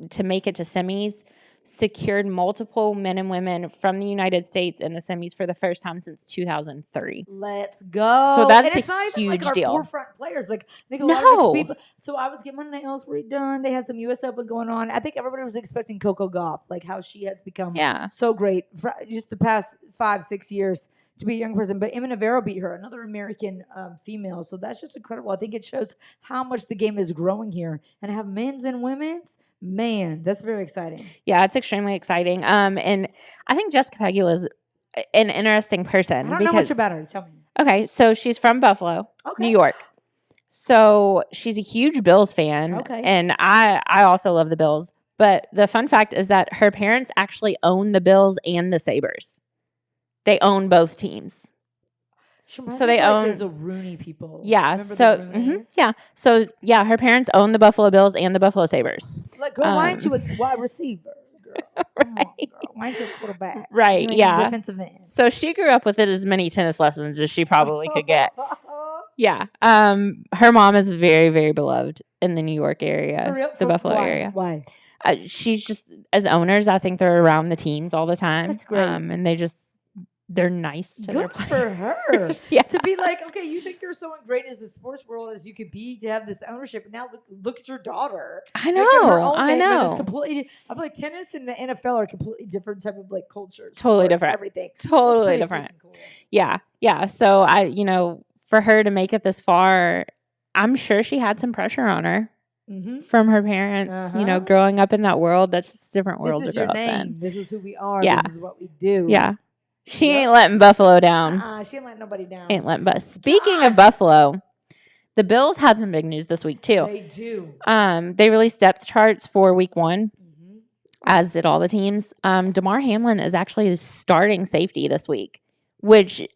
Speaker 1: to make it to semis secured multiple men and women from the United States in the semis for the first time since 2003.
Speaker 3: Let's go.
Speaker 1: So that's
Speaker 3: and it's not even
Speaker 1: huge
Speaker 3: like
Speaker 1: deal.
Speaker 3: Our forefront players. Like I think a lot of these people. So I was getting my nails redone. They had some U.S. Open going on. I think everybody was expecting Coco Gauff, like how she has become so great for just the past 5-6 years to be a young person. But Emma Navarro beat her, another American female. So that's just incredible. I think it shows how much the game is growing here. And have men's and women's, man, that's very exciting.
Speaker 1: Yeah, it's extremely exciting. And I think Jessica Pegula is an interesting
Speaker 3: I
Speaker 1: person.
Speaker 3: don't know much about her. Tell me.
Speaker 1: Okay, so she's from Buffalo, New York. So she's a huge Bills fan.
Speaker 3: Okay.
Speaker 1: And I also love the Bills. But the fun fact is that her parents actually own the Bills and the Sabres. They own both teams.
Speaker 3: So they own the Rooney people.
Speaker 1: Yeah.
Speaker 3: Remember
Speaker 1: So
Speaker 3: the Rooneys?
Speaker 1: yeah. So yeah, her parents own the Buffalo Bills and the Buffalo Sabres.
Speaker 3: Like, girl, why aren't you a wide receiver? Girl, come on, girl. Why aren't you a quarterback?
Speaker 1: Right.
Speaker 3: You ain't
Speaker 1: Yeah.
Speaker 3: defensive end.
Speaker 1: So she grew up with as many tennis lessons as she probably could get. Yeah. Her mom is very, very beloved in the New York area, the Buffalo area.
Speaker 3: Why?
Speaker 1: She's just, as owners, I think they're around the teams all the time.
Speaker 3: That's great.
Speaker 1: And they're nice to their
Speaker 3: Good
Speaker 1: players.
Speaker 3: for her.
Speaker 1: Yeah.
Speaker 3: To be like, okay, you think you're so great as the sports world as you could be to have this ownership, and now look at your daughter.
Speaker 1: I
Speaker 3: Making her
Speaker 1: know.
Speaker 3: own
Speaker 1: I
Speaker 3: name, and it's
Speaker 1: know.
Speaker 3: completely. I feel like tennis and the NFL are completely different type of like cultures.
Speaker 1: Totally
Speaker 3: or
Speaker 1: different.
Speaker 3: Everything.
Speaker 1: Totally different.
Speaker 3: Cool.
Speaker 1: Yeah. Yeah. So for her to make it this far, I'm sure she had some pressure on her.
Speaker 3: Mm-hmm.
Speaker 1: From her parents, growing up in that world. That's just a different world
Speaker 3: This is
Speaker 1: to grow
Speaker 3: your name.
Speaker 1: up in.
Speaker 3: This is who we are.
Speaker 1: Yeah.
Speaker 3: This is what we do.
Speaker 1: Yeah. She ain't letting Buffalo down.
Speaker 3: She ain't letting nobody down.
Speaker 1: Ain't letting Speaking of Buffalo, the Bills had some big news this week too.
Speaker 3: They do.
Speaker 1: They released depth charts for week 1, as did all the teams. Damar Hamlin is actually starting safety this week, which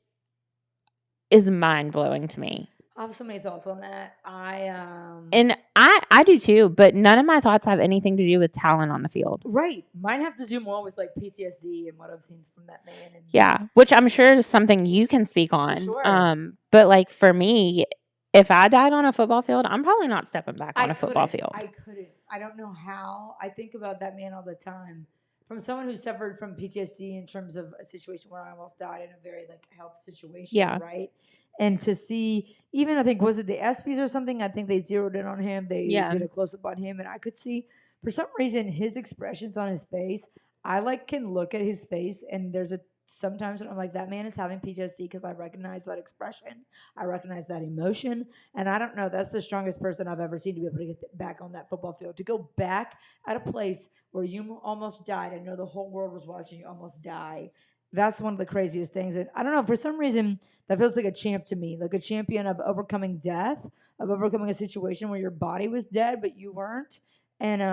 Speaker 1: is mind blowing to me.
Speaker 3: I have so many thoughts on that.
Speaker 1: And I do too, but none of my thoughts have anything to do with talent on the field.
Speaker 3: Right. Mine have to do more with like PTSD and what I've seen from that man. And
Speaker 1: yeah, which I'm sure is something you can speak on.
Speaker 3: For sure.
Speaker 1: But like for me, if I died on a football field, I'm probably not stepping back on a football field.
Speaker 3: I couldn't. I don't know how. I think about that man all the time. From someone who suffered from PTSD in terms of a situation where I almost died in a very like health situation.
Speaker 1: Yeah.
Speaker 3: Right. And to see, even I think, was it the ESPYs or something? I think they zeroed in on him. They did a close up on him, and I could see, for some reason, his expressions on his face. I like can look at his face, and there's sometimes when I'm like, that man is having PTSD because I recognize that expression, I recognize that emotion, and I don't know. That's the strongest person I've ever seen to be able to get back on that football field, to go back at a place where you almost died. I know the whole world was watching you almost die. That's one of the craziest things. And I don't know, for some reason, that feels like a champ to me, like a champion of overcoming death, of overcoming a situation where your body was dead, but you weren't. And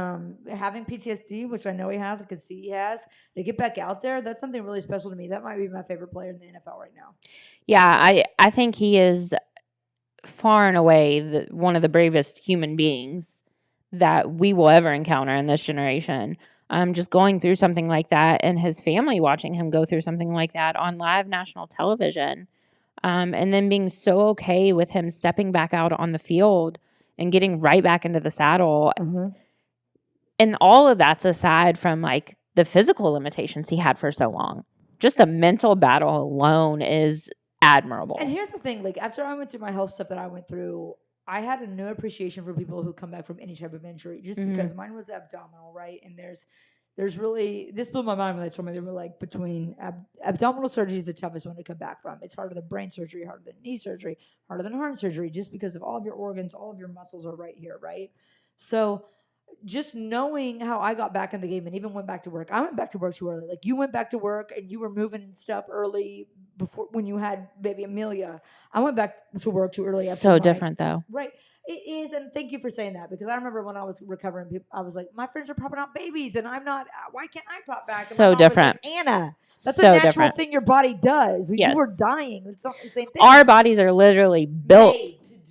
Speaker 3: having PTSD, which I know he has, I can see he has, to get back out there, that's something really special to me. That might be my favorite player in the NFL right now.
Speaker 1: Yeah, I think he is far and away one of the bravest human beings that we will ever encounter in this generation. Just going through something like that, and his family watching him go through something like that on live national television, and then being so okay with him stepping back out on the field and getting right back into the saddle.
Speaker 3: Mm-hmm.
Speaker 1: And all of that's aside from like the physical limitations he had for so long. Just the mental battle alone is admirable.
Speaker 3: And here's the thing, like after I went through my health stuff that I went through, I had a new appreciation for people who come back from any type of injury, just because mine was abdominal, right? And there's really, this blew my mind when they told me they were like, between abdominal surgery is the toughest one to come back from. It's harder than brain surgery, harder than knee surgery, harder than heart surgery, just because of all of your organs, all of your muscles are right here, right? So just knowing how I got back in the game and even went back to work. I went back to work too early. Like you went back to work and you were moving and stuff early before when you had baby Amelia. I went back to work too early.
Speaker 1: So different though.
Speaker 3: Right. It is. And thank you for saying that, because I remember when I was recovering, I was like, my friends are popping out babies and I'm not, why can't I pop back? And
Speaker 1: so different.
Speaker 3: Like, Anna, that's
Speaker 1: so
Speaker 3: a natural
Speaker 1: different.
Speaker 3: thing your body does.
Speaker 1: Yes.
Speaker 3: You were dying. It's not the same thing.
Speaker 1: Our bodies are literally built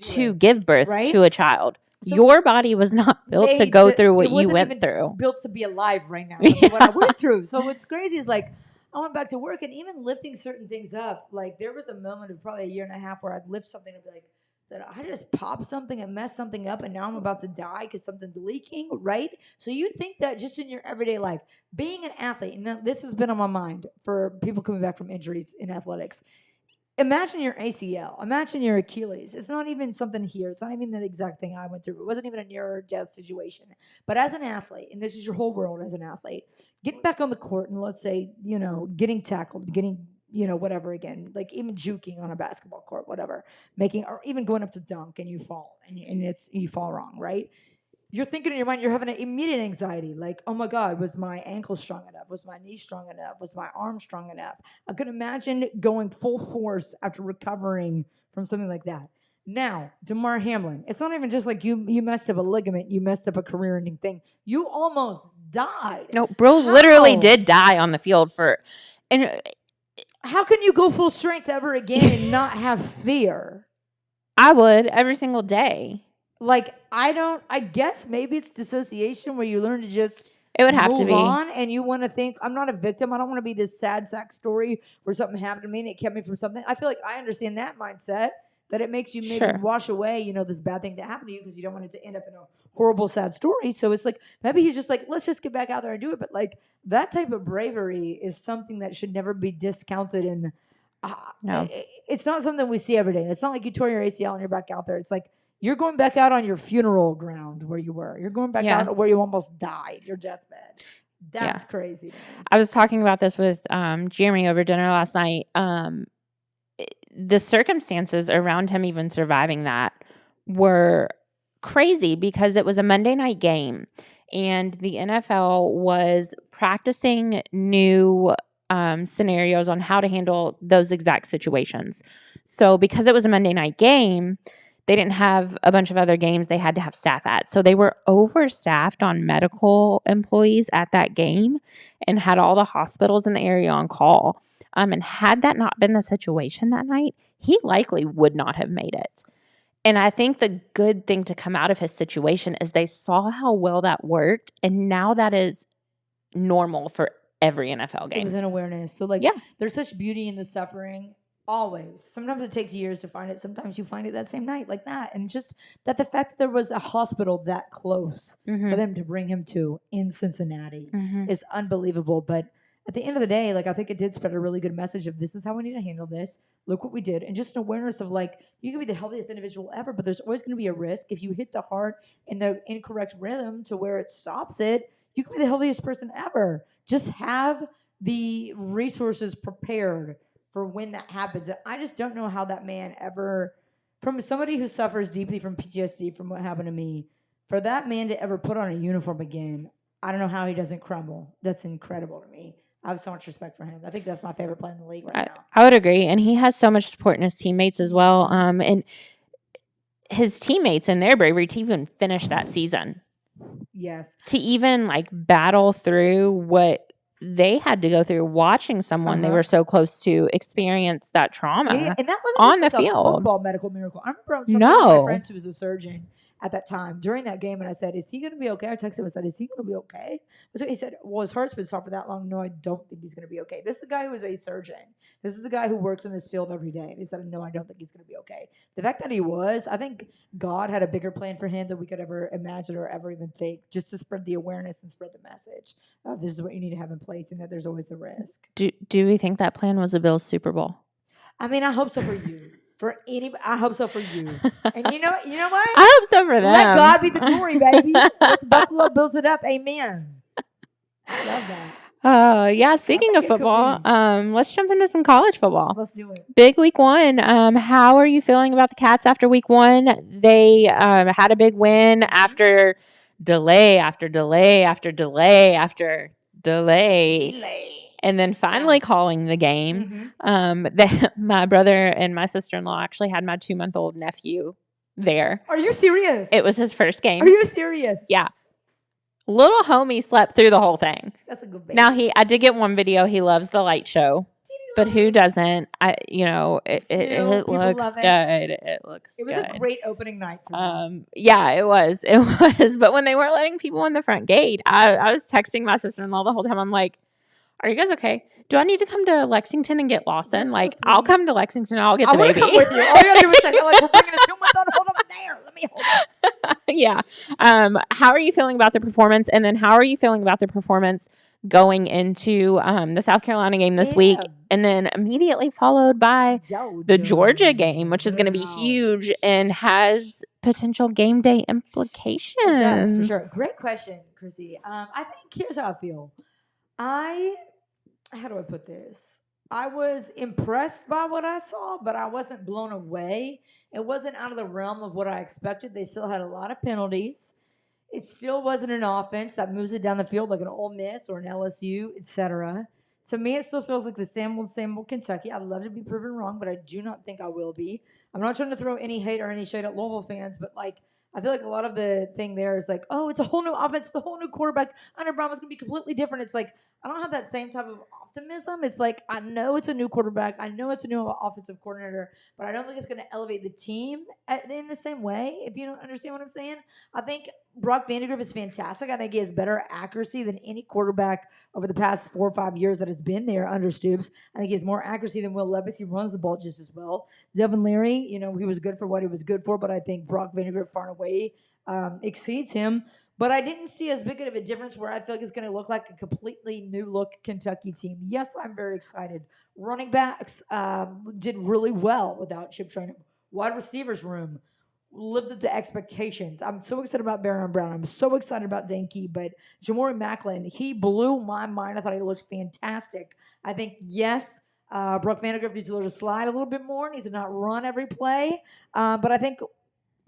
Speaker 1: to
Speaker 3: it.
Speaker 1: give birth
Speaker 3: Right?
Speaker 1: to a child.
Speaker 3: So
Speaker 1: your body was not built to go through what you went through.
Speaker 3: Built to be alive right now. That's what I went through. So what's crazy is like I went back to work, and even lifting certain things up, like there was a moment of probably a year and a half where I'd lift something and be like, that I just popped something and messed something up, and now I'm about to die because something's leaking, right? So you think that just in your everyday life, being an athlete, and this has been on my mind for people coming back from injuries in athletics. Imagine your ACL. Imagine your Achilles. It's not even something here. It's not even the exact thing I went through. It wasn't even a near death situation. But as an athlete, and this is your whole world as an athlete, getting back on the court and let's say, getting tackled, getting, whatever again, like even juking on a basketball court, whatever, or even going up to dunk and you fall and you fall wrong, right? you're thinking in your mind, you're having an immediate anxiety, like, oh my God, was my ankle strong enough? Was my knee strong enough? Was my arm strong enough? I could imagine going full force after recovering from something like that. Now, Damar Hamlin, it's not even just like you messed up a ligament, you messed up a career-ending thing. You almost died.
Speaker 1: No, bro literally
Speaker 3: How?
Speaker 1: did die on the field and
Speaker 3: How can you go full strength ever again and not have fear?
Speaker 1: I would every single day.
Speaker 3: Like, I guess maybe it's dissociation where you learn to just
Speaker 1: It would have to
Speaker 3: move
Speaker 1: be.
Speaker 3: on and you want to think, I'm not a victim. I don't want to be this sad sack story where something happened to me and it kept me from something. I feel like I understand that mindset, that it makes you maybe
Speaker 1: Sure.
Speaker 3: wash away, this bad thing that happened to you because you don't want it to end up in a horrible, sad story. So it's like, maybe he's just like, let's just get back out there and do it. But like, that type of bravery is something that should never be discounted. And
Speaker 1: No.
Speaker 3: it's not something we see every day. It's not like you tore your ACL and you're back out there. It's like, you're going back out on your funeral ground where you were. You're going back
Speaker 1: Yeah.
Speaker 3: out where you almost died, your deathbed. That's crazy to me.
Speaker 1: I was talking about this with Jeremy over dinner last night. The circumstances around him even surviving that were crazy because it was a Monday night game and the NFL was practicing new scenarios on how to handle those exact situations. So because it was a Monday night game, they didn't have a bunch of other games they had to have staff at. So they were overstaffed on medical employees at that game and had all the hospitals in the area on call. And had that not been the situation that night, he likely would not have made it. And I think the good thing to come out of his situation is they saw how well that worked. And now that is normal for every NFL
Speaker 3: It was
Speaker 1: game.
Speaker 3: an awareness. So like,
Speaker 1: Yeah.
Speaker 3: there's such beauty in the suffering. Always. Sometimes it takes years to find it. Sometimes you find it that same night, like that. And just that the fact that there was a hospital that close for
Speaker 1: Mhm.
Speaker 3: them to bring him to in Cincinnati
Speaker 1: Mhm.
Speaker 3: is unbelievable. But at the end of the day, like, I think it did spread a really good message of this is how we need to handle this. Look what we did. And just an awareness of like, you can be the healthiest individual ever, but there's always going to be a risk. If you hit the heart in the incorrect rhythm to where it stops it, you can be the healthiest person ever. Just have the resources prepared for when that happens. And I just don't know how that man ever, from somebody who suffers deeply from PTSD from what happened to me, for that man to ever put on a uniform again, I don't know how he doesn't crumble. That's incredible to me. I have so much respect for him. I think that's my favorite player in the league right now.
Speaker 1: I would agree. And he has so much support in his teammates as well. And his teammates and their bravery to even finish that season,
Speaker 3: Yes.
Speaker 1: to even like battle through what they had to go through watching someone they were so close to experience that trauma.
Speaker 3: Yeah, and that wasn't
Speaker 1: on
Speaker 3: just
Speaker 1: the
Speaker 3: like
Speaker 1: field.
Speaker 3: a football medical miracle. I remember I was talking to one of
Speaker 1: No.
Speaker 3: my friends who was a surgeon at that time during that game, and I said, "Is he going to be okay?" I texted him and said, "Is he going to be okay?" He said, "Well, his heart's been stopped for that long. No, I don't think he's going to be okay." This is a guy who is a surgeon. This is a guy who works in this field every day. And he said, "No, I don't think he's going to be okay." The fact that he was, I think God had a bigger plan for him than we could ever imagine or ever even think, just to spread the awareness and spread the message of this is what you need to have in place and that there's always a risk.
Speaker 1: Do we think that plan was a Bills Super Bowl?
Speaker 3: I mean, I hope so for you. For anybody, I hope so for you. And you know what?
Speaker 1: I hope so for them.
Speaker 3: Let God be the glory, baby. Let's Buffalo Bills it up. Amen. I love that.
Speaker 1: Oh, yeah. Speaking
Speaker 3: think
Speaker 1: of
Speaker 3: it could
Speaker 1: football,
Speaker 3: be.
Speaker 1: let's jump into some college football.
Speaker 3: Let's do it.
Speaker 1: Big week one. How are you feeling about the Cats after week one? They had a big win after delay after delay after delay after delay. And then finally calling the game. My brother and my sister-in-law actually had my 2-month-old nephew there.
Speaker 3: Are you serious?
Speaker 1: It was his first game.
Speaker 3: Are you serious?
Speaker 1: Yeah. Little homie slept through the whole thing.
Speaker 3: That's a good baby.
Speaker 1: Now I did get one video. He loves the light show, but who doesn't? It
Speaker 3: People
Speaker 1: looks
Speaker 3: love it.
Speaker 1: good. It looks
Speaker 3: It was
Speaker 1: good.
Speaker 3: a great opening night for them.
Speaker 1: Yeah, it was. It was. But when they weren't letting people in the front gate, I was texting my sister-in-law the whole time. I'm like, "Are you guys okay? Do I need to come to Lexington and get Lawson?
Speaker 3: You're so
Speaker 1: Like, I'll
Speaker 3: sweet.
Speaker 1: come to Lexington and I'll get
Speaker 3: I
Speaker 1: the
Speaker 3: want to
Speaker 1: baby."
Speaker 3: come with you. All you gotta do is say, like, we're bringing a 2-month-old. Hold on there. Let me hold it.
Speaker 1: Yeah. How are you feeling about the performance? And then how are you feeling about the performance going into the South Carolina game this week?
Speaker 3: Yeah.
Speaker 1: And then immediately followed by the Georgia game, which is going to be
Speaker 3: Wow.
Speaker 1: huge and has potential game day implications.
Speaker 3: It does, for sure. Great question, Chrissy. I think here's how I feel. How do I put this? I was impressed by what I saw, but I wasn't blown away. It wasn't out of the realm of what I expected. They still had a lot of penalties. It still wasn't an offense that moves it down the field like an Ole Miss or an LSU, etc. To me, it still feels like the same old Kentucky. I'd love to be proven wrong, but I do not think I will be. I'm not trying to throw any hate or any shade at Louisville fans, but like I feel like a lot of the thing there is like, oh, it's a whole new offense, it's a whole new quarterback. Under Brown's going to be completely different. It's like I don't have that same type of optimism. It's like I know it's a new quarterback, I know it's a new offensive coordinator, but I don't think it's going to elevate the team in the same way. If you don't understand what I'm saying, I think Brock Vandagriff is fantastic. I think he has better accuracy than any quarterback over the past 4 or 5 years that has been there under Stoops. I think he has more accuracy than Will Levis. He runs the ball just as well. Devin Leary, he was good for what he was good for, but I think Brock Vandagriff far and away exceeds him. But I didn't see as big of a difference where I feel like it's going to look like a completely new look Kentucky team. Yes, I'm very excited. Running backs did really well without Chip Trayanum. Wide receivers room lived up to expectations. I'm so excited about Baron Brown. I'm so excited about Dane Key, but Jamori Macklin, he blew my mind. I thought he looked fantastic. I think, yes, Brock Vandagriff needs to learn to slide a little bit more, needs to not run every play. But I think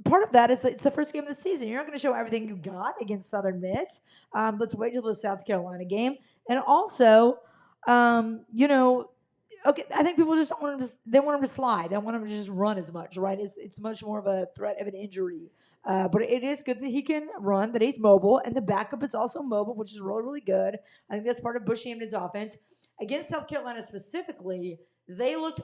Speaker 3: part of that is it's the first game of the season. You're not going to show everything you got against Southern Miss. Let's wait till the South Carolina game. And also, okay, I think people just don't want him to. They want him to slide. They don't want him to just run as much, right? It's much more of a threat of an injury. But it is good that he can run, that he's mobile, and the backup is also mobile, which is really, really good. I think that's part of Bush Hampton's offense. Against South Carolina specifically, they looked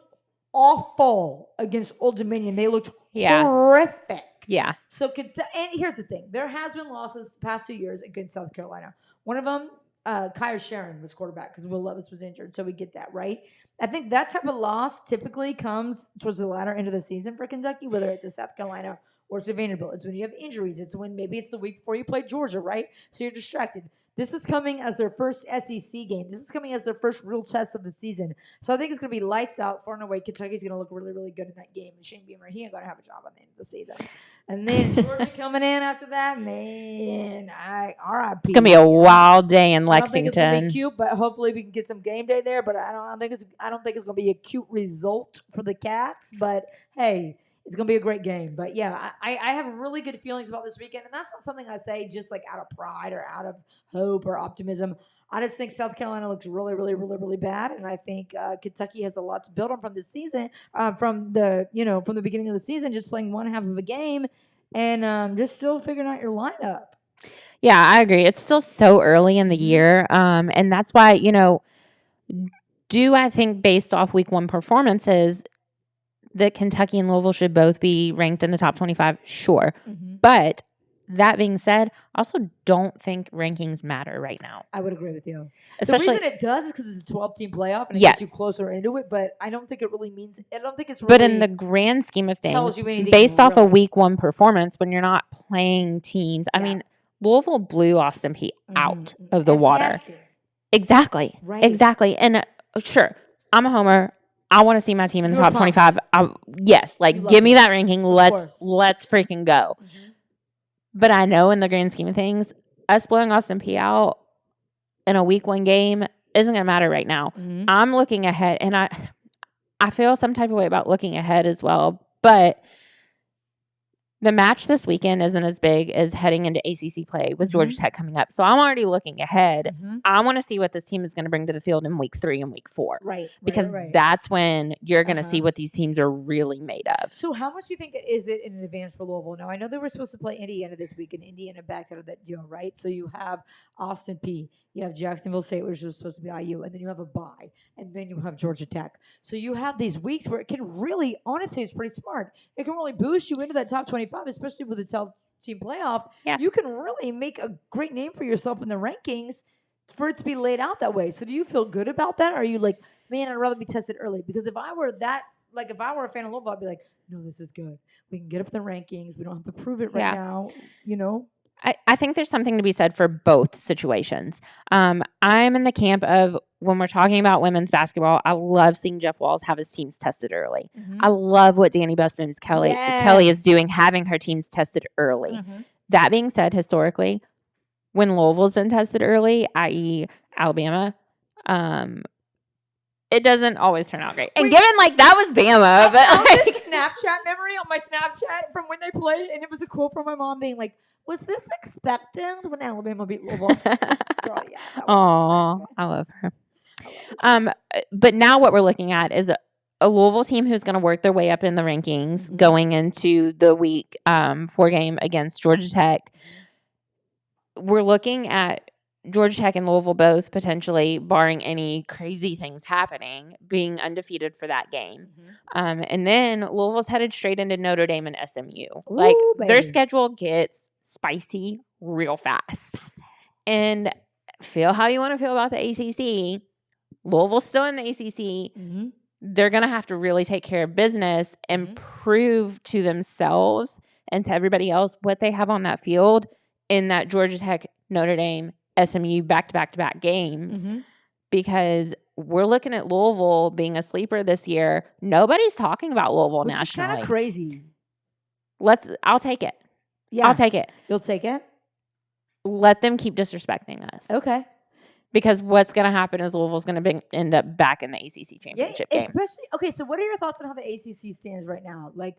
Speaker 3: awful against Old Dominion. They looked horrific.
Speaker 1: Yeah.
Speaker 3: So, and here's the thing. There has been losses the past 2 years against South Carolina. One of them, Kyer Sharon was quarterback because Will Levis was injured. So we get that, right? I think that type of loss typically comes towards the latter end of the season for Kentucky, whether it's a South Carolina or it's a Vanderbilt. It's when you have injuries. It's when maybe it's the week before you play Georgia, right? So you're distracted. This is coming as their first SEC game. This is coming as their first real test of the season. So I think it's going to be lights out far and away. Kentucky's going to look really, really good in that game. And Shane Beamer, he ain't going to have a job at the end of the season. And then Georgia coming in after that, man, R.I.P.
Speaker 1: It's going to be a wild day in Lexington.
Speaker 3: I don't think it's going to be cute, but hopefully we can get some game day there. But I don't think it's going to be a cute result for the Cats. But hey, it's going to be a great game. But yeah, I have really good feelings about this weekend. And that's not something I say just like out of pride or out of hope or optimism. I just think South Carolina looks really, really, really, really bad. And I think Kentucky has a lot to build on from this season, from the beginning of the season, just playing one half of a game and just still figuring out your lineup.
Speaker 1: Yeah, I agree. It's still so early in the year. And that's why, do I think based off week 1 performances that Kentucky and Louisville should both be ranked in the top 25? Sure. Mm-hmm. But that being said, I also don't think rankings matter right now.
Speaker 3: I would agree with you.
Speaker 1: Especially,
Speaker 3: the reason it does is because it's a 12-team playoff and it gets you closer into it, but I don't think it really means – I don't think it's really –
Speaker 1: But in the grand scheme of things, based off a week 1 performance, when you're not playing teams – I mean, Louisville blew Austin Peay out of the water. Exactly. Right. Exactly. And sure, I'm a homer. I want to see my team in the top 25. Yes, give me that ranking. Let's freaking go. Mm-hmm. But I know in the grand scheme of things, us blowing Austin Peay out in a week 1 game isn't going to matter right now. Mm-hmm. I'm looking ahead, and I feel some type of way about looking ahead as well. But the match this weekend isn't as big as heading into ACC play with Georgia Tech coming up. So I'm already looking ahead. Mm-hmm. I want to see what this team is going to bring to the field in week 3 and week 4. Right. Because that's when you're going to see what these teams are really made of.
Speaker 3: So how much do you think is it in advance for Louisville? Now, I know they were supposed to play Indiana this week, and Indiana backed out of that deal, right? So you have Austin Peay. You have Jacksonville State, which was supposed to be IU, and then you have a bye, and then you have Georgia Tech. So you have these weeks where it can really, honestly, it's pretty smart. It can really boost you into that top 25, especially with the 12-team playoff. Yeah. You can really make a great name for yourself in the rankings for it to be laid out that way. So do you feel good about that? Or are you like, man, I'd rather be tested early? Because if I were a fan of Louisville, I'd be like, no, this is good. We can get up in the rankings. We don't have to prove it right now,
Speaker 1: I think there's something to be said for both situations. I'm in the camp of when we're talking about women's basketball, I love seeing Jeff Walz have his teams tested early. Mm-hmm. I love what Danny Busman's Kelly is doing, having her teams tested early. Mm-hmm. That being said, historically, when Louisville's been tested early, i.e. Alabama, it doesn't always turn out great. And given that was Bama, but
Speaker 3: Snapchat memory on my Snapchat from when they played, and it was a quote from my mom being like, "Was this expected when Alabama beat Louisville?" Girl, yeah. That was
Speaker 1: Oh,
Speaker 3: expected.
Speaker 1: I love her.
Speaker 3: I love her.
Speaker 1: But now what we're looking at is a Louisville team who's going to work their way up in the rankings
Speaker 3: Mhm.
Speaker 1: going into the week 4 game against Georgia Tech. We're looking at Georgia Tech and Louisville both potentially, barring any crazy things happening, being undefeated for that game. And then Louisville's headed straight into Notre Dame and SMU. Like,
Speaker 3: Ooh,
Speaker 1: their
Speaker 3: baby.
Speaker 1: schedule gets spicy real fast. And feel how you want to feel about the ACC. Louisville's still in the ACC.
Speaker 3: Mm-hmm.
Speaker 1: They're going to have to really take care of business and
Speaker 3: Mhm.
Speaker 1: prove to themselves and to everybody else what they have on that field in that Georgia Tech, Notre Dame, SMU back-to-back-to-back games.
Speaker 3: Mm-hmm.
Speaker 1: Because we're looking at Louisville being a sleeper this year. Nobody's talking about Louisville
Speaker 3: Which is kind
Speaker 1: nationally.
Speaker 3: of crazy.
Speaker 1: I'll take it.
Speaker 3: Yeah.
Speaker 1: I'll take it.
Speaker 3: You'll take it?
Speaker 1: Let them keep disrespecting us.
Speaker 3: Okay.
Speaker 1: Because what's going to happen is Louisville's going to end up back in the ACC championship game.
Speaker 3: Especially, okay, so what are your thoughts on how the ACC stands right now? Like,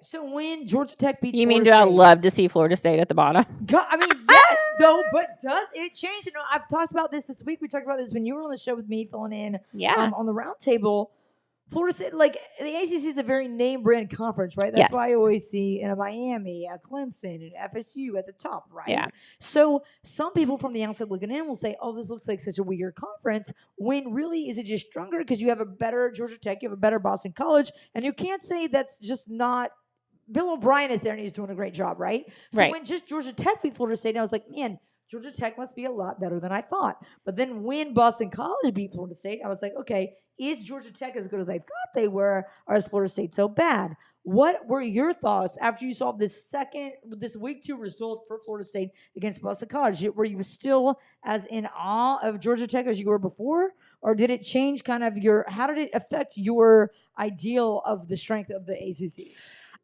Speaker 3: so when Georgia Tech beats
Speaker 1: You mean, do
Speaker 3: Florida
Speaker 1: I
Speaker 3: State-
Speaker 1: love to see Florida State at the bottom?
Speaker 3: I mean, yes, though, but does it change? You know, I've talked about this week. We talked about this when you were on the show with me, filling in
Speaker 1: Yeah.
Speaker 3: on the round table. Florida State, like the ACC is a very name brand conference, right? That's
Speaker 1: Yes.
Speaker 3: why I always see in a Miami, a Clemson, and FSU at the top, right?
Speaker 1: Yeah.
Speaker 3: So some people from the outside looking in will say, "Oh, this looks like such a weird conference." When really, is it just stronger because you have a better Georgia Tech, you have a better Boston College, and you can't say that's just not. Bill O'Brien is there and he's doing a great job, right? So
Speaker 1: Right.
Speaker 3: when just Georgia Tech beat Florida State, I was like, man, Georgia Tech must be a lot better than I thought. But then when Boston College beat Florida State, I was like, okay, is Georgia Tech as good as I thought they were, or is Florida State so bad? What were your thoughts after you saw this week 2 result for Florida State against Boston College? Were you still as in awe of Georgia Tech as you were before? Or did it change kind of how did it affect your ideal of the strength of the ACC?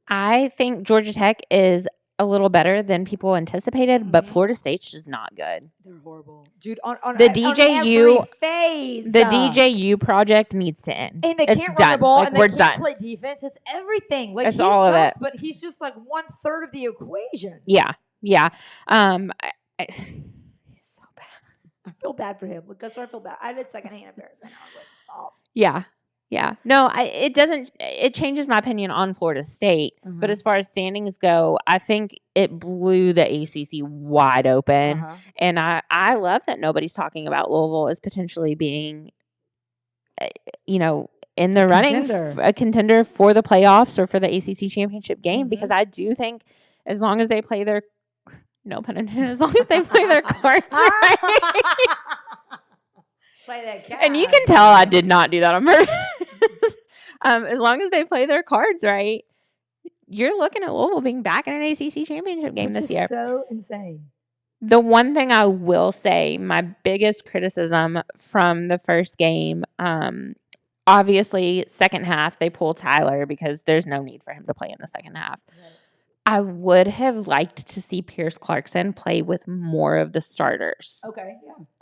Speaker 1: I think Georgia Tech is a little better than people anticipated, but
Speaker 3: Mhm.
Speaker 1: Florida State's just not good.
Speaker 3: They're horrible. Dude, on
Speaker 1: The
Speaker 3: on
Speaker 1: DJU
Speaker 3: every phase.
Speaker 1: The DJU project needs to end.
Speaker 3: And they
Speaker 1: It's
Speaker 3: can't
Speaker 1: done.
Speaker 3: run the ball
Speaker 1: Like,
Speaker 3: and they
Speaker 1: we're
Speaker 3: can't
Speaker 1: done.
Speaker 3: play defense. It's everything. Like
Speaker 1: It's
Speaker 3: he
Speaker 1: all of
Speaker 3: sucks,
Speaker 1: it.
Speaker 3: but he's just like 1/3 of the equation.
Speaker 1: Yeah. He's so bad.
Speaker 3: I feel bad for him. That's why I feel bad. I did secondhand embarrassment. I was like, stop.
Speaker 1: Yeah. No, it changes my opinion on Florida State. But as far as standings go, I think it blew the ACC wide open.
Speaker 3: Uh-huh.
Speaker 1: And I love that nobody's talking about Louisville as potentially being, in the running,
Speaker 3: Contender.
Speaker 1: a contender for the playoffs or for the ACC championship game.
Speaker 3: Mhm.
Speaker 1: Because I do think as long as they play their, no pun intended, as long as they play their cards right.
Speaker 3: Play that cat.
Speaker 1: And you can tell I did not do that on purpose. As long as they play their cards right, you're looking at Louisville being back in an ACC championship game
Speaker 3: Which
Speaker 1: this
Speaker 3: is
Speaker 1: year.
Speaker 3: so insane.
Speaker 1: The one thing I will say, my biggest criticism from the first game, obviously, second half, they pull Tyler because there's no need for him to play in the second half.
Speaker 3: Right.
Speaker 1: I would have liked to see Pierce Clarkson play with more of the starters.
Speaker 3: Okay,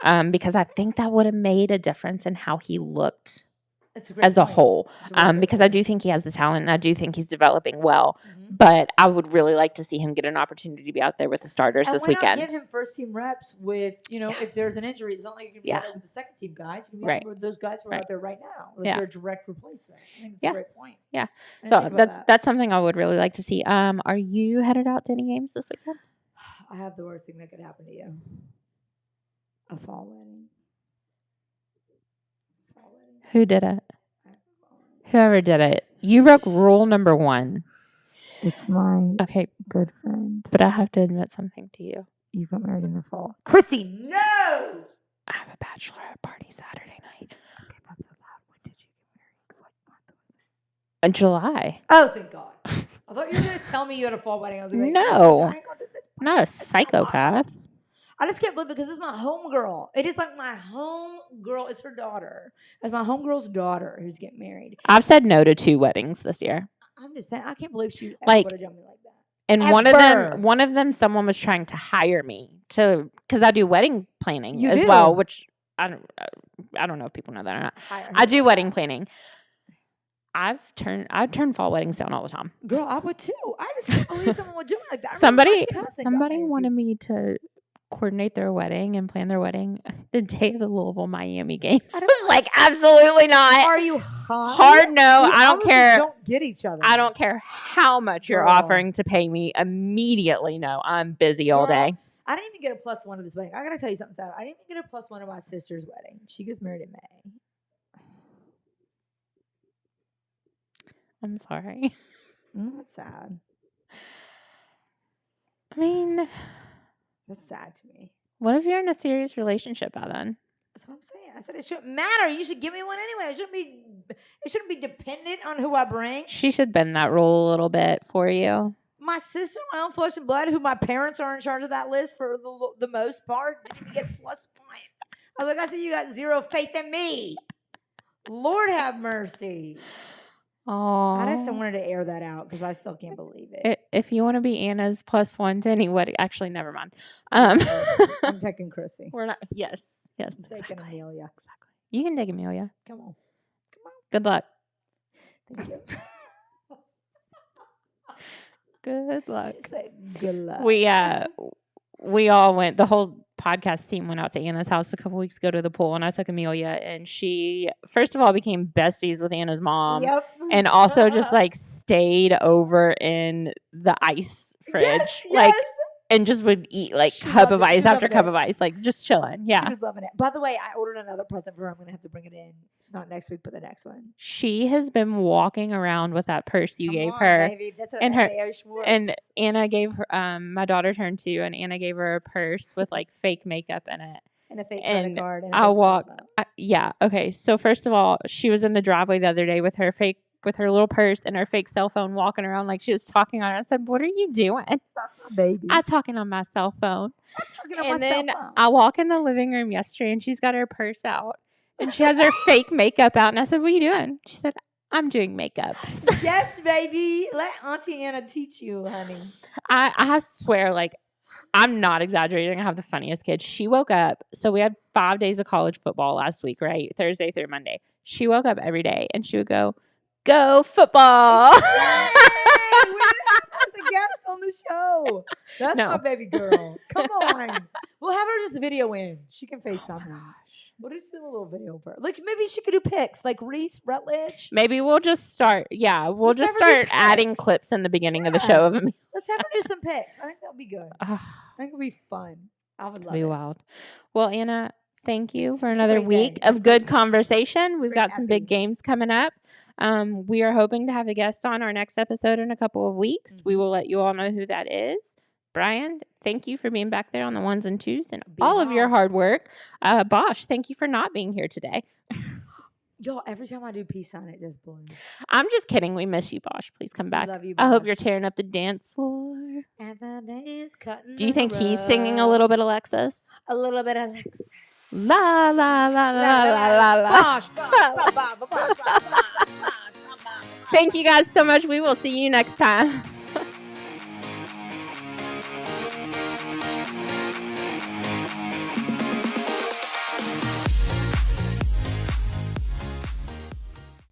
Speaker 3: yeah.
Speaker 1: Because I think that would have made a difference in how he looked
Speaker 3: It's a great
Speaker 1: as a
Speaker 3: point.
Speaker 1: whole.
Speaker 3: It's a really great
Speaker 1: Because I
Speaker 3: point.
Speaker 1: do think he has the talent and I do think he's developing well.
Speaker 3: Mhm.
Speaker 1: But I would really like to see him get an opportunity to be out there with the starters
Speaker 3: And
Speaker 1: this
Speaker 3: why not
Speaker 1: weekend.
Speaker 3: give him first team reps with,
Speaker 1: Yeah.
Speaker 3: if there's an injury. It's not like you can be
Speaker 1: Yeah.
Speaker 3: out there with the second team guys. You can be
Speaker 1: Right.
Speaker 3: out there with those guys who are
Speaker 1: Right.
Speaker 3: out there right now. Like
Speaker 1: Yeah.
Speaker 3: they're a direct replacement. I think it's
Speaker 1: Yeah.
Speaker 3: a great point.
Speaker 1: Yeah.
Speaker 3: I didn't
Speaker 1: So
Speaker 3: think about that.
Speaker 1: that's something I would really like to see. Are you headed out to any games this weekend?
Speaker 3: I have the worst thing that could happen to you. A fall wedding. Fall wedding.
Speaker 1: Who did it?
Speaker 3: I have a fall wedding.
Speaker 1: Whoever did it. You broke rule number 1.
Speaker 3: It's my
Speaker 1: Okay,
Speaker 3: good friend.
Speaker 1: but I have to admit something to you.
Speaker 3: You got married in the fall. Chrissy, no!
Speaker 1: I have a bachelorette party Saturday night.
Speaker 3: Okay, that's so loud. When did you get married? What month was it?
Speaker 1: In July.
Speaker 3: Oh, thank God. I thought you were going to tell me you had a fall wedding. I was like,
Speaker 1: No.
Speaker 3: I ain't gonna do this.
Speaker 1: I'm not a psychopath.
Speaker 3: I just can't believe it because it's my home girl. It is like my home girl. It's her daughter. It's my homegirl's daughter who's getting married.
Speaker 1: I've said no to 2 weddings this year.
Speaker 3: I'm just saying, I can't believe she ever
Speaker 1: Like,
Speaker 3: would have done me like that.
Speaker 1: And
Speaker 3: Ever.
Speaker 1: one of them, someone was trying to hire me because I do wedding planning
Speaker 3: You
Speaker 1: as
Speaker 3: do?
Speaker 1: well, which I don't know if people know that or not. I do wedding planning. I've turned fall weddings down all the time.
Speaker 3: Girl, I would too. I just can't believe someone would do it like that. I remember my cousin got
Speaker 1: Somebody
Speaker 3: married.
Speaker 1: wanted me to coordinate their wedding and plan their wedding the day of the Louisville Miami game. I was like, absolutely not.
Speaker 3: Are you high?
Speaker 1: Hard no.
Speaker 3: We
Speaker 1: I don't
Speaker 3: obviously
Speaker 1: care.
Speaker 3: Don't get each other.
Speaker 1: I don't care how much you're
Speaker 3: Girl.
Speaker 1: offering to pay me. Immediately, no. I'm busy all day.
Speaker 3: I didn't even get a +1 of this wedding. I gotta tell you something sad. I didn't even get a +1 of my sister's wedding. She gets married in May.
Speaker 1: I'm sorry.
Speaker 3: That's sad.
Speaker 1: I mean,
Speaker 3: that's sad to me.
Speaker 1: What if you're in a serious relationship by then?
Speaker 3: That's what I'm saying. I said it shouldn't matter. You should give me one anyway. It shouldn't be dependent on who I bring.
Speaker 1: She should bend that rule a little bit for you.
Speaker 3: My sister, my own flesh and blood, who my parents are in charge of that list for the most part, didn't get +1. I was like, I said, you got zero faith in me. Lord have mercy.
Speaker 1: Oh,
Speaker 3: I just wanted to air that out because I still can't believe it.
Speaker 1: If you want to be Anna's +1 to any wedding, actually, never mind.
Speaker 3: I'm taking Chrissy.
Speaker 1: We're not. Yes.
Speaker 3: I'm
Speaker 1: Exactly.
Speaker 3: taking Amelia.
Speaker 1: Exactly. You can take Amelia.
Speaker 3: Come on.
Speaker 1: Good luck.
Speaker 3: Thank you.
Speaker 1: Good luck.
Speaker 3: She said, good luck.
Speaker 1: We all went. The whole podcast team went out to Anna's house a couple weeks ago to the pool, and I took Amelia, and she first of all became besties with Anna's mom.
Speaker 3: Yep.
Speaker 1: And also just like stayed over in the ice fridge,
Speaker 3: Yes.
Speaker 1: and just would eat like
Speaker 3: She
Speaker 1: cup
Speaker 3: loved
Speaker 1: of
Speaker 3: it. She
Speaker 1: ice after
Speaker 3: loved
Speaker 1: cup
Speaker 3: it.
Speaker 1: of ice, like just chilling. Yeah.
Speaker 3: She was loving it. By the way, I ordered another present for her. I'm going to have to bring it in. Not next week, but the next one.
Speaker 1: She has been walking around with that purse you
Speaker 3: Come
Speaker 1: gave
Speaker 3: on,
Speaker 1: her.
Speaker 3: Baby. That's
Speaker 1: and her-
Speaker 3: FAO Schwartz.
Speaker 1: And Anna gave her, my daughter turned 2, and Anna gave her a purse with like fake makeup in it.
Speaker 3: And a fake
Speaker 1: and
Speaker 3: credit card. And a
Speaker 1: I'll
Speaker 3: fake cell
Speaker 1: walk.
Speaker 3: phone.
Speaker 1: Yeah. Okay. So first of all, she was in the driveway the other day with her little purse and her fake cell phone, walking around like she was talking on her. I said, "What are you doing?"
Speaker 3: That's my baby.
Speaker 1: I'm talking on my cell phone.
Speaker 3: I'm talking on
Speaker 1: And
Speaker 3: my
Speaker 1: then
Speaker 3: cell phone.
Speaker 1: I walk in the living room yesterday, and she's got her purse out, and she has her fake makeup out. And I said, "What are you doing?" She said, "I'm doing makeups."
Speaker 3: Yes, baby. Let Auntie Anna teach you, honey.
Speaker 1: I swear, like, I'm not exaggerating. I have the funniest kid. She woke up. So we had 5 days of college football last week, right? Thursday through Monday. She woke up every day, and she would go football.
Speaker 3: Yay! We're gonna have her as a guest on the show. That's
Speaker 1: No.
Speaker 3: my baby girl. Come on. We'll have her just video in. She can FaceTime me. We'll just do a little video for her. Like maybe she could do pics, like Reese Rutledge.
Speaker 1: Maybe we'll just start. Yeah, we'll
Speaker 3: Let's
Speaker 1: just
Speaker 3: have her do
Speaker 1: start adding
Speaker 3: pics.
Speaker 1: clips in the beginning of the
Speaker 3: Yeah.
Speaker 1: show of me.
Speaker 3: Let's have her do some pics. I think that'll be good. I think it'll be fun. I would love
Speaker 1: Be
Speaker 3: it.
Speaker 1: wild. Well, Anna, thank you for another
Speaker 3: great
Speaker 1: week
Speaker 3: day.
Speaker 1: of good conversation. We've
Speaker 3: great
Speaker 1: got some big
Speaker 3: happy.
Speaker 1: games coming up. We are hoping to have a guest on our next episode in a couple of weeks. We
Speaker 3: Mhm.
Speaker 1: will let you all know who that is. Brian, thank you for being back there on the 1s and 2s and
Speaker 3: Be
Speaker 1: all of your
Speaker 3: on.
Speaker 1: hard work. Bosch, thank you for not being here today.
Speaker 3: Y'all, every time I do peace sign, it just blows.
Speaker 1: I'm just kidding. We miss you, Bosch. Please come back.
Speaker 3: Love you,
Speaker 1: I hope you're
Speaker 3: Bosch.
Speaker 1: tearing up the dance floor.
Speaker 3: And the day's cutting
Speaker 1: Do you
Speaker 3: the
Speaker 1: think he's singing a
Speaker 3: rug.
Speaker 1: little bit, Alexis?
Speaker 3: A little bit of Alexa.
Speaker 1: La la la la la la la.
Speaker 3: Bosh, bosh, bosh, bosh, bosh, bosh, bosh, bosh, bosh.
Speaker 1: Thank you guys so much. We will see you next time.